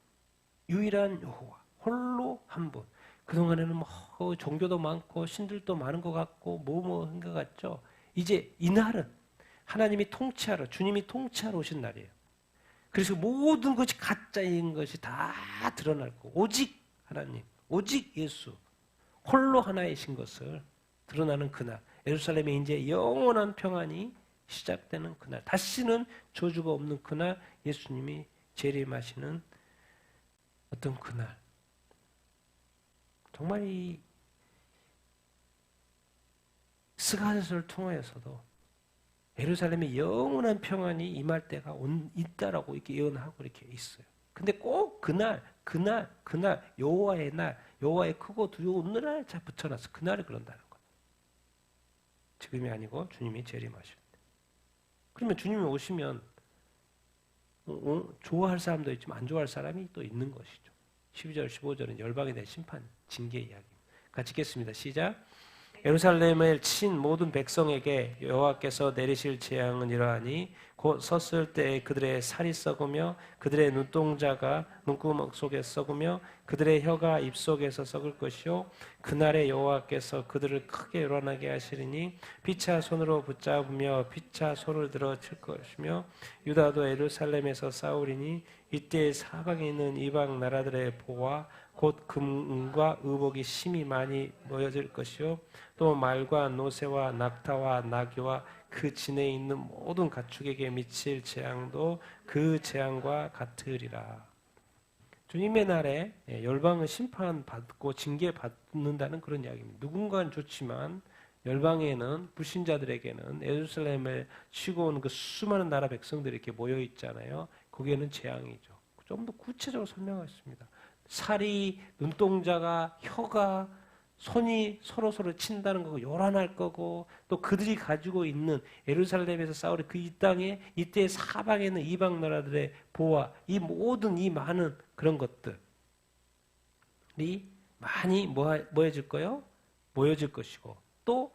유일한 여호와. 홀로 한 분. 그동안에는 종교도 많고 신들도 많은 것 같고 한 것 같죠. 이제 이날은 하나님이 통치하러 주님이 통치하러 오신 날이에요. 그래서 모든 것이 가짜인 것이 다 드러날 거고 오직 하나님, 오직 예수 홀로 하나이신 것을 드러나는 그날 예루살렘에 이제 영원한 평안이 시작되는 그날 다시는 저주가 없는 그날 예수님이 재림하시는 어떤 그날 정말 이 스가랴서를 통하여서도 예루살렘에 영원한 평안이 임할 때가 있다라고 이렇게 예언하고 이렇게 있어요. 근데 꼭 그날 여호와의 날, 여호와의 크고 두려운 날 잘 붙여놨어. 그날에 그런다는 거예요. 지금이 아니고 주님이 재림하실 때. 그러면 주님이 오시면 좋아할 사람도 있지만 안 좋아할 사람이 또 있는 것이죠. 12절, 15절은 열방에 대한 심판, 징계 이야기입니다. 같이 읽겠습니다. 시작. 예루살렘을 친 모든 백성에게 여호와께서 내리실 재앙은 이러하니 곧 섰을 때 그들의 살이 썩으며 그들의 눈동자가 눈구멍 속에 썩으며 그들의 혀가 입속에서 썩을 것이요 그날에 여호와께서 그들을 크게 요란하게 하시리니 피차 손으로 붙잡으며 피차 손을 들어 칠 것이며 유다도 예루살렘에서 싸우리니 이때 사방에 있는 이방 나라들의 보화 곧 금과 의복이 심히 많이 모여질 것이요 또 말과 노새와 낙타와 나귀와 그 진에 있는 모든 가축에게 미칠 재앙도 그 재앙과 같으리라. 주님의 날에 열방은 심판받고 징계받는다는 그런 이야기입니다. 누군가는 좋지만 열방에는 불신자들에게는 예루살렘을 치고 오는 그 수많은 나라 백성들이 이렇게 모여 있잖아요. 거기에는 재앙이죠. 좀 더 구체적으로 설명하겠습니다. 살이, 눈동자가, 혀가, 손이 서로 친다는 거고 요란할 거고 또 그들이 가지고 있는 예루살렘에서 싸우는 그 이 땅에 이때 사방에 있는 이방 나라들의 보화 이 모든 이 많은 그런 것들이 많이 모여질 거요? 모여질 것이고 또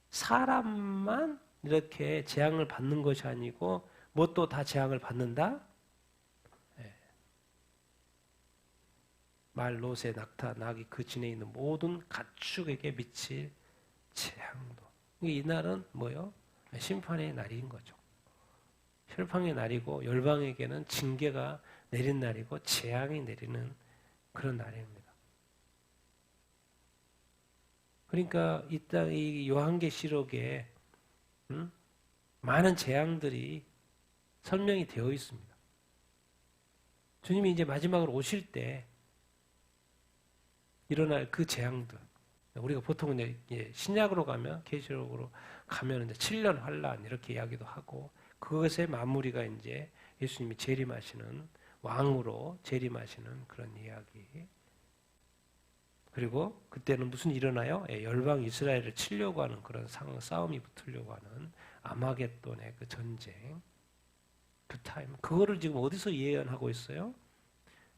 사람만 이렇게 재앙을 받는 것이 아니고 뭐 또 다 재앙을 받는다? 말, 노새, 낙타, 나귀 그 진에 있는 모든 가축에게 미칠 재앙도. 이 날은 뭐요? 심판의 날인 거죠. 혈방의 날이고 열방에게는 징계가 내린 날이고 재앙이 내리는 그런 날입니다. 그러니까 이 요한계시록에 많은 재앙들이 설명이 되어 있습니다. 주님이 이제 마지막으로 오실 때 일어날 그 재앙들. 우리가 보통 이제 신약으로 가면 계시록으로 가면 이제 7년 환란 이렇게 이야기도 하고 그것의 마무리가 이제 예수님이 재림하시는 왕으로 재림하시는 그런 이야기. 그리고 그때는 무슨 일어나요? 열방 이스라엘을 치려고 하는 그런 싸움이 붙으려고 하는 아마겟돈의 그 전쟁. 그 타임. 그거를 지금 어디서 예언하고 있어요?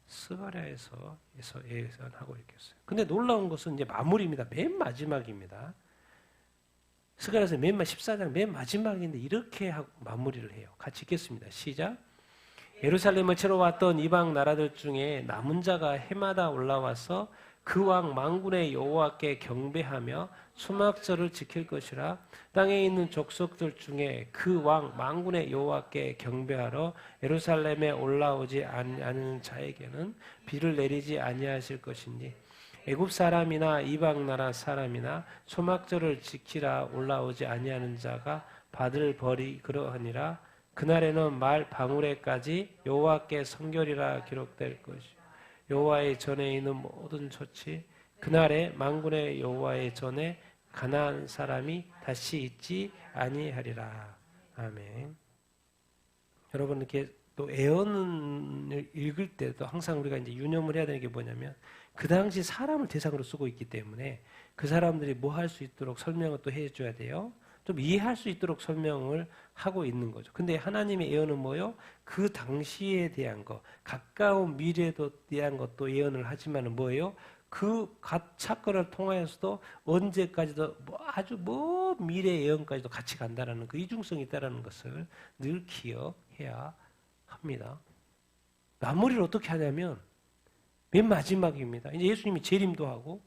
스가랴에서 예언하고 있겠어요. 근데 놀라운 것은 이제 마무리입니다. 맨 마지막입니다. 스가랴에서 14장 맨 마지막인데 이렇게 하고 마무리를 해요. 같이 읽겠습니다. 시작. 예루살렘을 치러 왔던 이방 나라들 중에 남은 자가 해마다 올라와서 그 왕 만군의 여호와께 경배하며 수막절을 지킬 것이라. 땅에 있는 족속들 중에 그 왕 만군의 여호와께 경배하러 예루살렘에 올라오지 않는 자에게는 비를 내리지 아니하실 것이니 애굽 사람이나 이방 나라 사람이나 수막절을 지키라 올라오지 아니하는 자가 받을 벌이 그러하니라. 그날에는 말 방울에까지 여호와께 성결이라 기록될 것이요 여호와의 전에 있는 모든 조치 그날에 만군의 여호와의 전에 가나안 사람이 다시 있지 아니하리라. 아멘. 여러분 이렇게 또 예언을 읽을 때도 항상 우리가 이제 유념을 해야 되는 게 뭐냐면 그 당시 사람을 대상으로 쓰고 있기 때문에 그 사람들이 뭐 할 수 있도록 설명을 또 해줘야 돼요. 좀 이해할 수 있도록 설명을 하고 있는 거죠. 근데 하나님의 예언은 뭐요? 그 당시에 대한 거, 가까운 미래에 대한 것도 예언을 하지만은 뭐예요? 그 각 사건을 통하여서도 언제까지도 아주 먼 미래 예언까지도 같이 간다라는 그 이중성이 있다라는 것을 늘 기억해야 합니다. 마무리를 어떻게 하냐면 맨 마지막입니다. 이제 예수님이 재림도 하고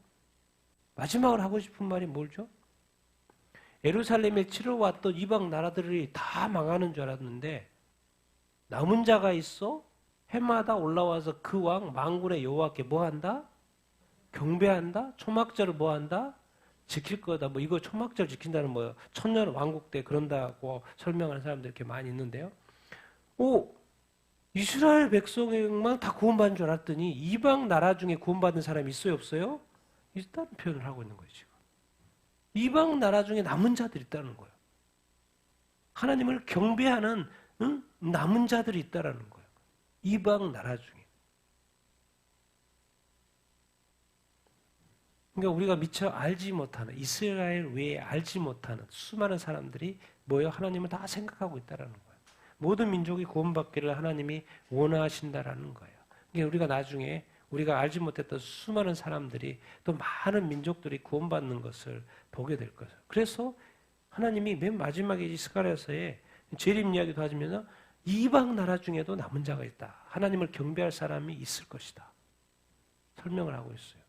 마지막으로 하고 싶은 말이 뭐죠? 예루살렘에 치러 왔던 이방 나라들이 다 망하는 줄 알았는데 남은 자가 있어 해마다 올라와서 그 왕 만군의 여호와께 뭐한다? 경배한다? 초막절을 뭐한다? 지킬 거다. 뭐 이거 초막절 지킨다는 뭐 천년 왕국 때 그런다고 설명하는 사람들 이렇게 많이 있는데요. 이스라엘 백성만 다 구원받은 줄 알았더니 이방 나라 중에 구원받은 사람이 있어요, 없어요? 있다는 표현을 하고 있는 거예요, 지금. 이방 나라 중에 남은 자들이 있다는 거예요. 하나님을 경배하는 남은 자들이 있다는 거예요. 이방 나라 중에. 그러니까 우리가 미처 알지 못하는 이스라엘 외에 알지 못하는 수많은 사람들이 뭐예요? 하나님을 다 생각하고 있다는 거예요. 모든 민족이 구원받기를 하나님이 원하신다라는 거예요. 그러니까 우리가 나중에 우리가 알지 못했던 수많은 사람들이 또 많은 민족들이 구원받는 것을 보게 될 것이에요. 그래서 하나님이 맨 마지막에 스가랴서에 재림 이야기도 하시면서 이방 나라 중에도 남은 자가 있다. 하나님을 경배할 사람이 있을 것이다. 설명을 하고 있어요.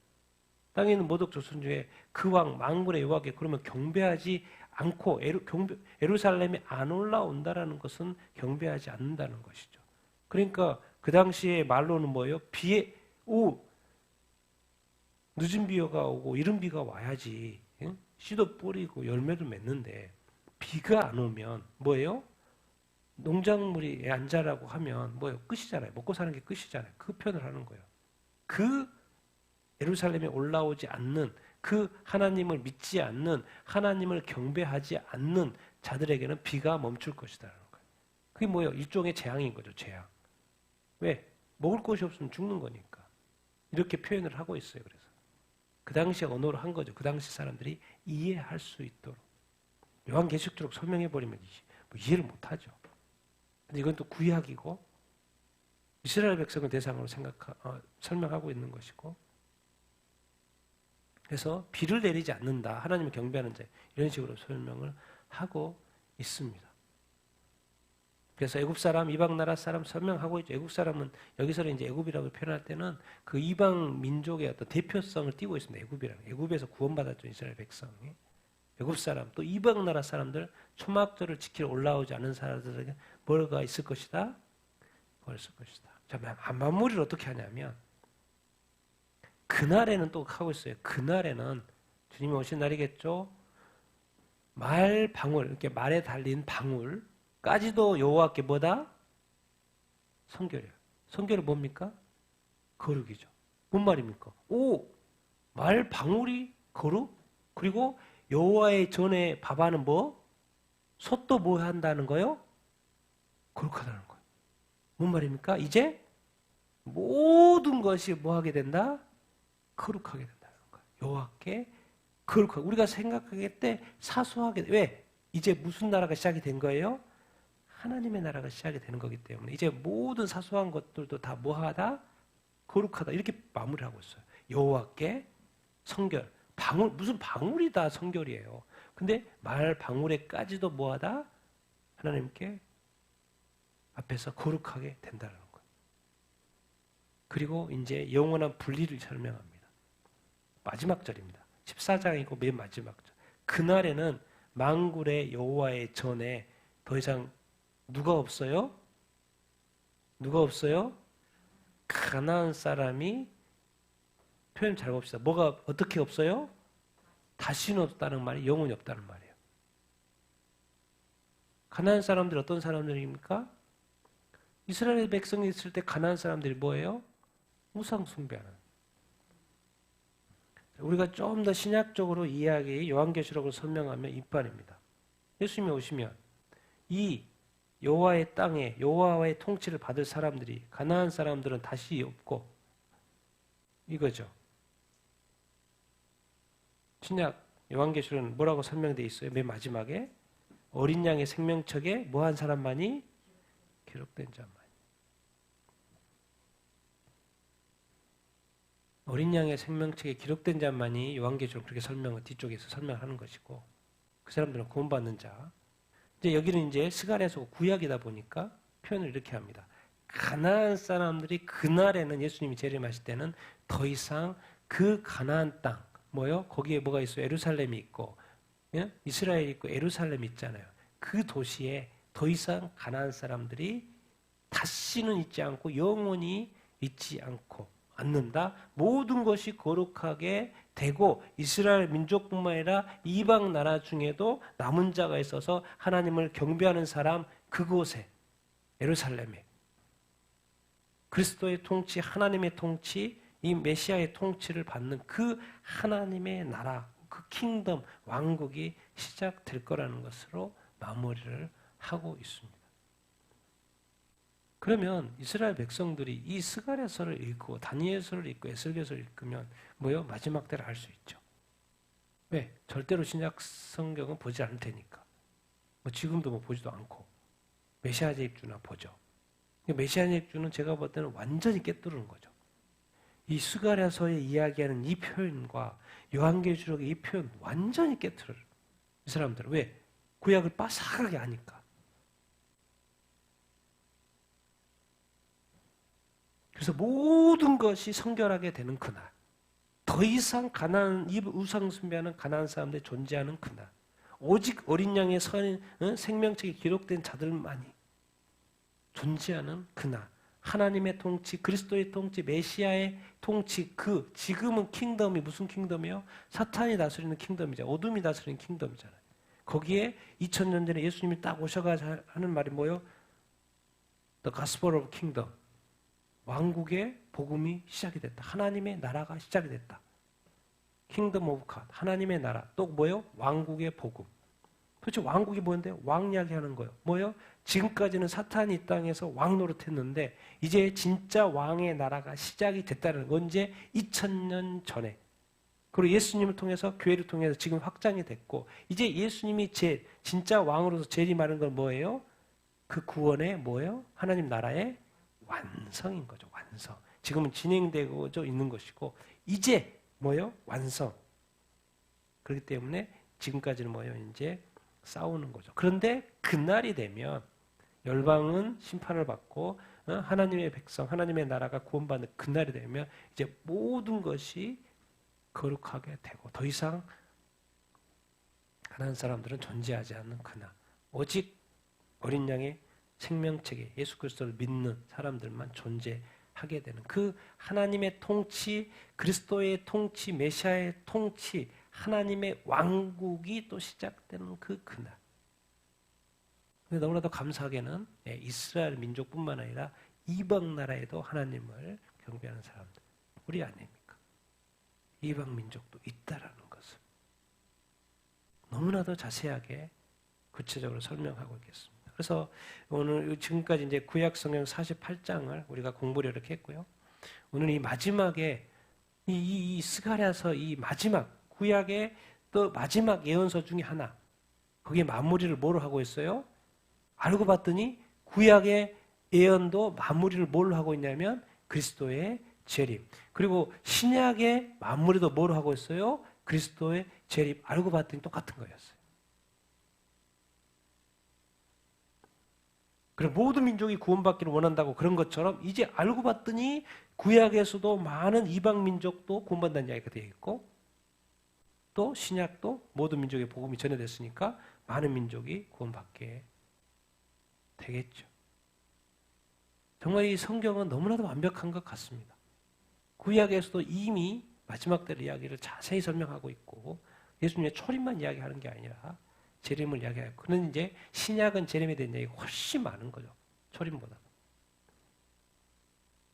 땅에 있는 모독 조선 중에 그 왕 만군의 여호와께 그러면 경배하지 않고 예루살렘에 안 올라온다라는 것은 경배하지 않는다는 것이죠. 그러니까 그 당시에 말로는 뭐예요? 늦은 비가 오고 이른 비가 와야지 씨도 뿌리고 열매도 맺는데 비가 안 오면 뭐예요? 농작물이 안 자라고 하면 뭐예요? 끝이잖아요. 먹고 사는 게 끝이잖아요. 그 표현을 하는 거예요. 그 예루살렘에 올라오지 않는 그 하나님을 믿지 않는 하나님을 경배하지 않는 자들에게는 비가 멈출 것이다라는 거예요. 그게 뭐예요? 일종의 재앙인 거죠. 재앙. 왜? 먹을 것이 없으면 죽는 거니까. 이렇게 표현을 하고 있어요. 그래서 그 당시에 언어로 한 거죠. 그 당시 사람들이 이해할 수 있도록. 요한계시록처럼 설명해버리면 이해를 못하죠. 근데 이건 또 구약이고 이스라엘 백성을 대상으로 설명하고 있는 것이고 그래서 비를 내리지 않는다. 하나님을 경배하는 자 이런 식으로 설명을 하고 있습니다. 그래서 애굽 사람, 이방 나라 사람 설명하고 있죠. 애굽 사람은 여기서는 이제 애굽이라고 표현할 때는 그 이방 민족의 어떤 대표성을 띠고 있습니다. 애굽에서 구원받았죠. 이스라엘 백성이. 애굽 사람, 또 이방 나라 사람들, 초막절을 지키러 올라오지 않는 사람들에게 뭐가 있을 것이다? 그걸 있을 것이다. 자, 마무리를 어떻게 하냐면 그날에는 또 하고 있어요. 그날에는 주님이 오신 날이겠죠. 말 방울, 이렇게 말에 달린 방울까지도 여호와께 뭐다? 성결이에요. 성결은 뭡니까? 거룩이죠. 뭔 말입니까? 말 방울이 거룩? 그리고 여호와의 전에 밥하는 뭐? 솥도 뭐 한다는 거요? 거룩하다는 거예요. 뭔 말입니까? 이제 모든 것이 뭐하게 된다? 거룩하게 된다는 거예요. 여호와께 거룩하게. 우리가 생각하기 때 사소하게. 왜? 이제 무슨 나라가 시작이 된 거예요? 하나님의 나라가 시작이 되는 거기 때문에 이제 모든 사소한 것들도 다 뭐하다? 거룩하다. 이렇게 마무리하고 있어요. 여호와께 성결. 방울, 무슨 방울이 다 성결이에요. 근데 말 방울에까지도 뭐하다? 하나님께 앞에서 거룩하게 된다는 거예요. 그리고 이제 영원한 분리를 설명합니다. 마지막 절입니다. 14장이고 맨 마지막 절. 그날에는 만군의 여호와의 전에 더 이상 누가 없어요? 누가 없어요? 가나안 사람이 표현 잘 봅시다. 뭐가 어떻게 없어요? 다시는 없다는 말이 영원히 없다는 말이에요. 가나안 사람들이 어떤 사람들입니까? 이스라엘 백성이 있을 때 가나안 사람들이 뭐예요? 우상 숭배하는. 우리가 좀 더 신약적으로 이야기 요한계시록을 설명하면 이판입니다. 예수님이 오시면 이 여호와의 땅에 여호와의 통치를 받을 사람들이 가나안 사람들은 다시 없고 이거죠. 신약 요한계시록은 뭐라고 설명되어 있어요? 맨 마지막에 어린 양의 생명책에 뭐한 사람만이 기록된 자만이. 어린 양의 생명책에 기록된 자만이 요한계시록 그렇게 뒤쪽에서 설명하는 것이고 그 사람들은 구원받는 자. 이제 여기는 이제 스가랴서 구약이다 보니까 표현을 이렇게 합니다. 가나안 사람들이 그날에는 예수님이 재림하실 때는 더 이상 그 가나안 땅 뭐요? 거기에 뭐가 있어요? 예루살렘이 있고 예? 이스라엘이 있고 예루살렘이 있잖아요. 그 도시에 더 이상 가나안 사람들이 다시는 있지 않고 영원히 있지 않는다. 모든 것이 거룩하게 되고 이스라엘 민족뿐만 아니라 이방 나라 중에도 남은 자가 있어서 하나님을 경배하는 사람 그곳에 예루살렘에 그리스도의 통치, 하나님의 통치, 이 메시아의 통치를 받는 그 하나님의 나라, 그 킹덤, 왕국이 시작될 거라는 것으로 마무리를 하고 있습니다. 그러면 이스라엘 백성들이 이 스가랴서를 읽고 다니엘서를 읽고 에스겔서를 읽으면 뭐요? 마지막 때를 알 수 있죠. 왜? 절대로 신약 성경은 보지 않을 테니까. 뭐 지금도 뭐 보지도 않고 메시아 제입주나 보죠. 메시아 제입주는 제가 볼 때는 완전히 깨뜨리는 거죠. 이 스가랴서에 이야기하는 이 표현과 요한계시록의 이 표현 완전히 깨뜨려요. 이 사람들은 왜? 구약을 빠삭하게 아니까. 그래서 모든 것이 성결하게 되는 그날, 더 이상 가나안 이 우상 숭배하는 가나안 사람들이 존재하는 그날, 오직 어린 양의 생명책에 기록된 자들만이 존재하는 그날, 하나님의 통치, 그리스도의 통치, 메시아의 통치, 지금은 킹덤이 무슨 킹덤이요? 사탄이 다스리는 킹덤이죠. 어둠이 다스리는 킹덤이잖아요. 거기에 2000년 전에 예수님이 딱 오셔가지고 하는 말이 뭐예요? The Gospel of Kingdom. 왕국의 복음이 시작이 됐다. 하나님의 나라가 시작이 됐다. Kingdom of God. 하나님의 나라. 또 뭐예요? 왕국의 복음. 도대체 왕국이 뭔데? 왕 이야기하는 거예요. 뭐예요? 지금까지는 사탄이 이 땅에서 왕 노릇했는데 이제 진짜 왕의 나라가 시작이 됐다는 건 언제? 2000년 전에. 그리고 예수님을 통해서 교회를 통해서 지금 확장이 됐고 이제 예수님이 진짜 왕으로서 재림하는 건 뭐예요? 그 구원의 뭐예요? 하나님 나라의 완성인 거죠. 완성. 지금은 진행되고 있는 것이고 이제 뭐예요? 완성. 그렇기 때문에 지금까지는 뭐예요? 이제 싸우는 거죠. 그런데 그날이 되면 열방은 심판을 받고 하나님의 백성, 하나님의 나라가 구원받는 그날이 되면 이제 모든 것이 거룩하게 되고 더 이상 가난한 사람들은 존재하지 않는 그날. 오직 어린 양의 생명책에 예수 그리스도를 믿는 사람들만 존재하게 되는 그 하나님의 통치, 그리스도의 통치, 메시아의 통치, 하나님의 왕국이 또 시작되는 그날. 너무나도 감사하게는 이스라엘 민족뿐만 아니라 이방 나라에도 하나님을 경배하는 사람들 우리 아닙니까? 이방 민족도 있다라는 것을 너무나도 자세하게 구체적으로 설명하고 있겠습니다. 그래서 오늘 지금까지 이제 구약 성경 48장을 우리가 공부를 이렇게 했고요. 오늘 이 마지막에 이 스가랴서 이 마지막 구약의 또 마지막 예언서 중에 하나, 거기에 마무리를 뭐로 하고 있어요? 알고 봤더니 구약의 예언도 마무리를 뭘로 하고 있냐면 그리스도의 재림. 그리고 신약의 마무리도 뭐로 하고 있어요? 그리스도의 재림. 알고 봤더니 똑같은 거였어요. 그리고 모든 민족이 구원받기를 원한다고 그런 것처럼 이제 알고 봤더니 구약에서도 많은 이방 민족도 구원받는다는 이야기가 되어 있고 또 신약도 모든 민족의 복음이 전해졌으니까 많은 민족이 구원받게 되겠죠. 정말 이 성경은 너무나도 완벽한 것 같습니다. 구약에서도 이미 마지막 때 이야기를 자세히 설명하고 있고 예수님의 초림만 이야기하는 게 아니라 재림을 이야기하고 그는 이제 신약은 재림에 대한 얘기가 훨씬 많은 거죠. 초림보다.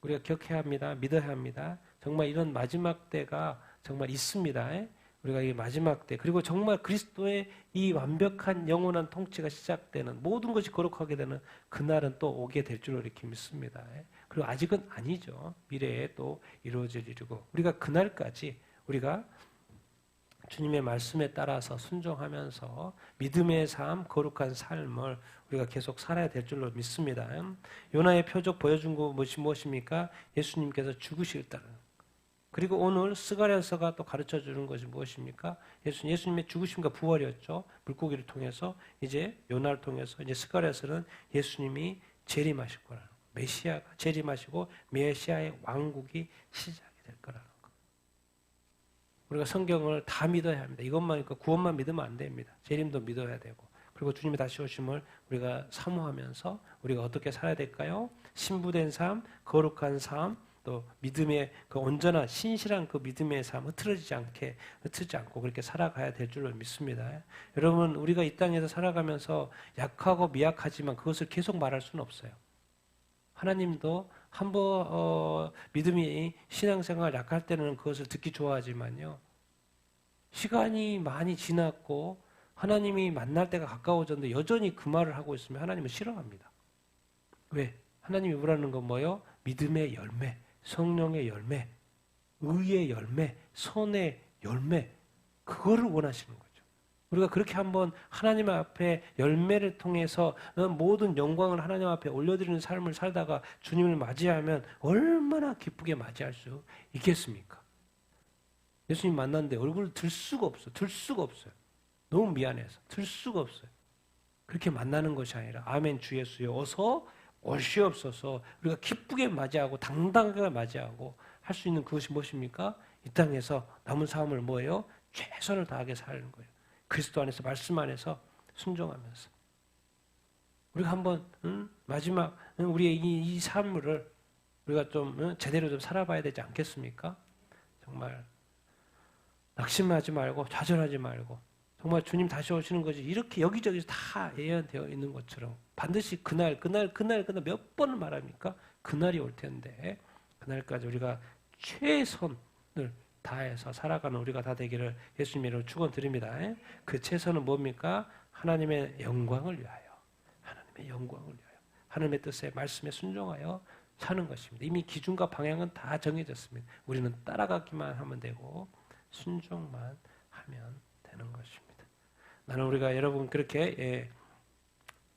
우리가 기억해야 합니다. 믿어야 합니다. 정말 이런 마지막 때가 정말 있습니다. 우리가 이 마지막 때 그리고 정말 그리스도의 이 완벽한 영원한 통치가 시작되는 모든 것이 거룩하게 되는 그날은 또 오게 될 줄로 이렇게 믿습니다. 그리고 아직은 아니죠. 미래에 또 이루어질 일이고 우리가 그날까지 우리가 주님의 말씀에 따라서 순종하면서 믿음의 삶, 거룩한 삶을 우리가 계속 살아야 될 줄로 믿습니다. 요나의 표적 보여준 것이 무엇입니까? 예수님께서 죽으시겠다는. 그리고 오늘 스가랴서가 또 가르쳐 주는 것이 무엇입니까? 예수님의 죽으심과 부활이었죠. 물고기를 통해서 이제 요나를 통해서 이제 스가랴서는 예수님이 재림하실 거라는 거. 메시아가 재림하시고 메시아의 왕국이 시작이 될 거라는 거. 우리가 성경을 다 믿어야 합니다. 이것만 구원만 믿으면 안 됩니다. 재림도 믿어야 되고 그리고 주님의 다시 오심을 우리가 사모하면서 우리가 어떻게 살아야 될까요? 신부된 삶, 거룩한 삶, 또 믿음의 그 온전한 신실한 그 믿음의 삶 흐트러지지 않고 그렇게 살아가야 될 줄로 믿습니다. 여러분 우리가 이 땅에서 살아가면서 약하고 미약하지만 그것을 계속 말할 수는 없어요. 하나님도 한번 믿음이 신앙생활 약할 때는 그것을 듣기 좋아하지만요. 시간이 많이 지났고 하나님이 만날 때가 가까워졌는데 여전히 그 말을 하고 있으면 하나님은 싫어합니다. 왜? 하나님이 원하는 건 뭐예요? 믿음의 열매, 성령의 열매, 의의 열매, 선의 열매 그거를 원하시는 거죠. 우리가 그렇게 한번 하나님 앞에 열매를 통해서 모든 영광을 하나님 앞에 올려드리는 삶을 살다가 주님을 맞이하면 얼마나 기쁘게 맞이할 수 있겠습니까? 예수님 만났는데 얼굴을 들 수가 없어요. 너무 미안해서 들 수가 없어요. 그렇게 만나는 것이 아니라 아멘 주 예수여 어서 오시옵소서 우리가 기쁘게 맞이하고 당당하게 맞이하고 할 수 있는 그것이 무엇입니까? 이 땅에서 남은 삶을 뭐예요? 최선을 다하게 사는 거예요. 그리스도 안에서 말씀 안에서 순종하면서 우리가 한번 마지막 우리의 이 삶을 우리가 좀 제대로 좀 살아봐야 되지 않겠습니까? 정말 낙심하지 말고 좌절하지 말고 정말 주님 다시 오시는 것이 이렇게 여기저기서 다 예언되어 있는 것처럼 반드시 그날 몇 번을 말합니까? 그날이 올 텐데 그날까지 우리가 최선을 다해서 살아가는 우리가 다 되기를 예수님 이름으로 축원드립니다. 그 최선은 뭡니까? 하나님의 영광을 위하여 하나님의 영광을 위하여 하나님의 뜻에 말씀에 순종하여 사는 것입니다. 이미 기준과 방향은 다 정해졌습니다. 우리는 따라가기만 하면 되고 순종만 하면 되는 것입니다. 나는 우리가 여러분 그렇게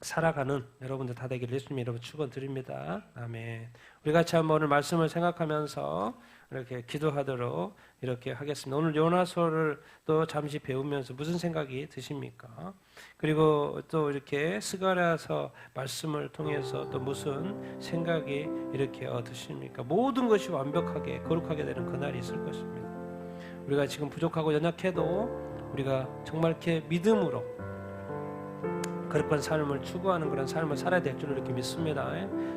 살아가는 여러분들 다 되기를 예수님 이름으로 축원드립니다. 아멘. 우리 같이 한번 오늘 말씀을 생각하면서 이렇게 기도하도록 이렇게 하겠습니다. 오늘 요나서를 또 잠시 배우면서 무슨 생각이 드십니까? 그리고 또 이렇게 스가랴서 말씀을 통해서 또 무슨 생각이 이렇게 드십니까? 모든 것이 완벽하게 거룩하게 되는 그날이 있을 것입니다. 우리가 지금 부족하고 연약해도 우리가 정말 이렇게 믿음으로 거룩한 삶을 추구하는 그런 삶을 살아야 될 줄 이렇게 믿습니다.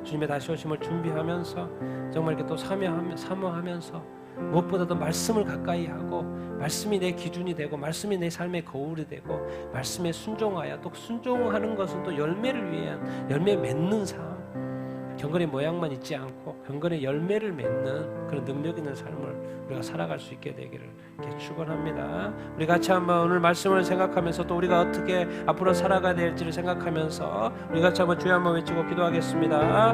주님의 다시 오심을 준비하면서 정말 이렇게 또 사모하면서 무엇보다도 말씀을 가까이 하고 말씀이 내 기준이 되고 말씀이 내 삶의 거울이 되고 말씀에 순종하여 또 순종하는 것은 또 열매를 위한 열매 맺는 삶 경건의 모양만 있지 않고 경건의 열매를 맺는 그런 능력 있는 삶을 우리가 살아갈 수 있게 되기를 이렇게 축원합니다. 우리 같이 한번 오늘 말씀을 생각하면서 또 우리가 어떻게 앞으로 살아가야 될지를 생각하면서 우리 같이 한번 주여 한번 외치고 기도하겠습니다.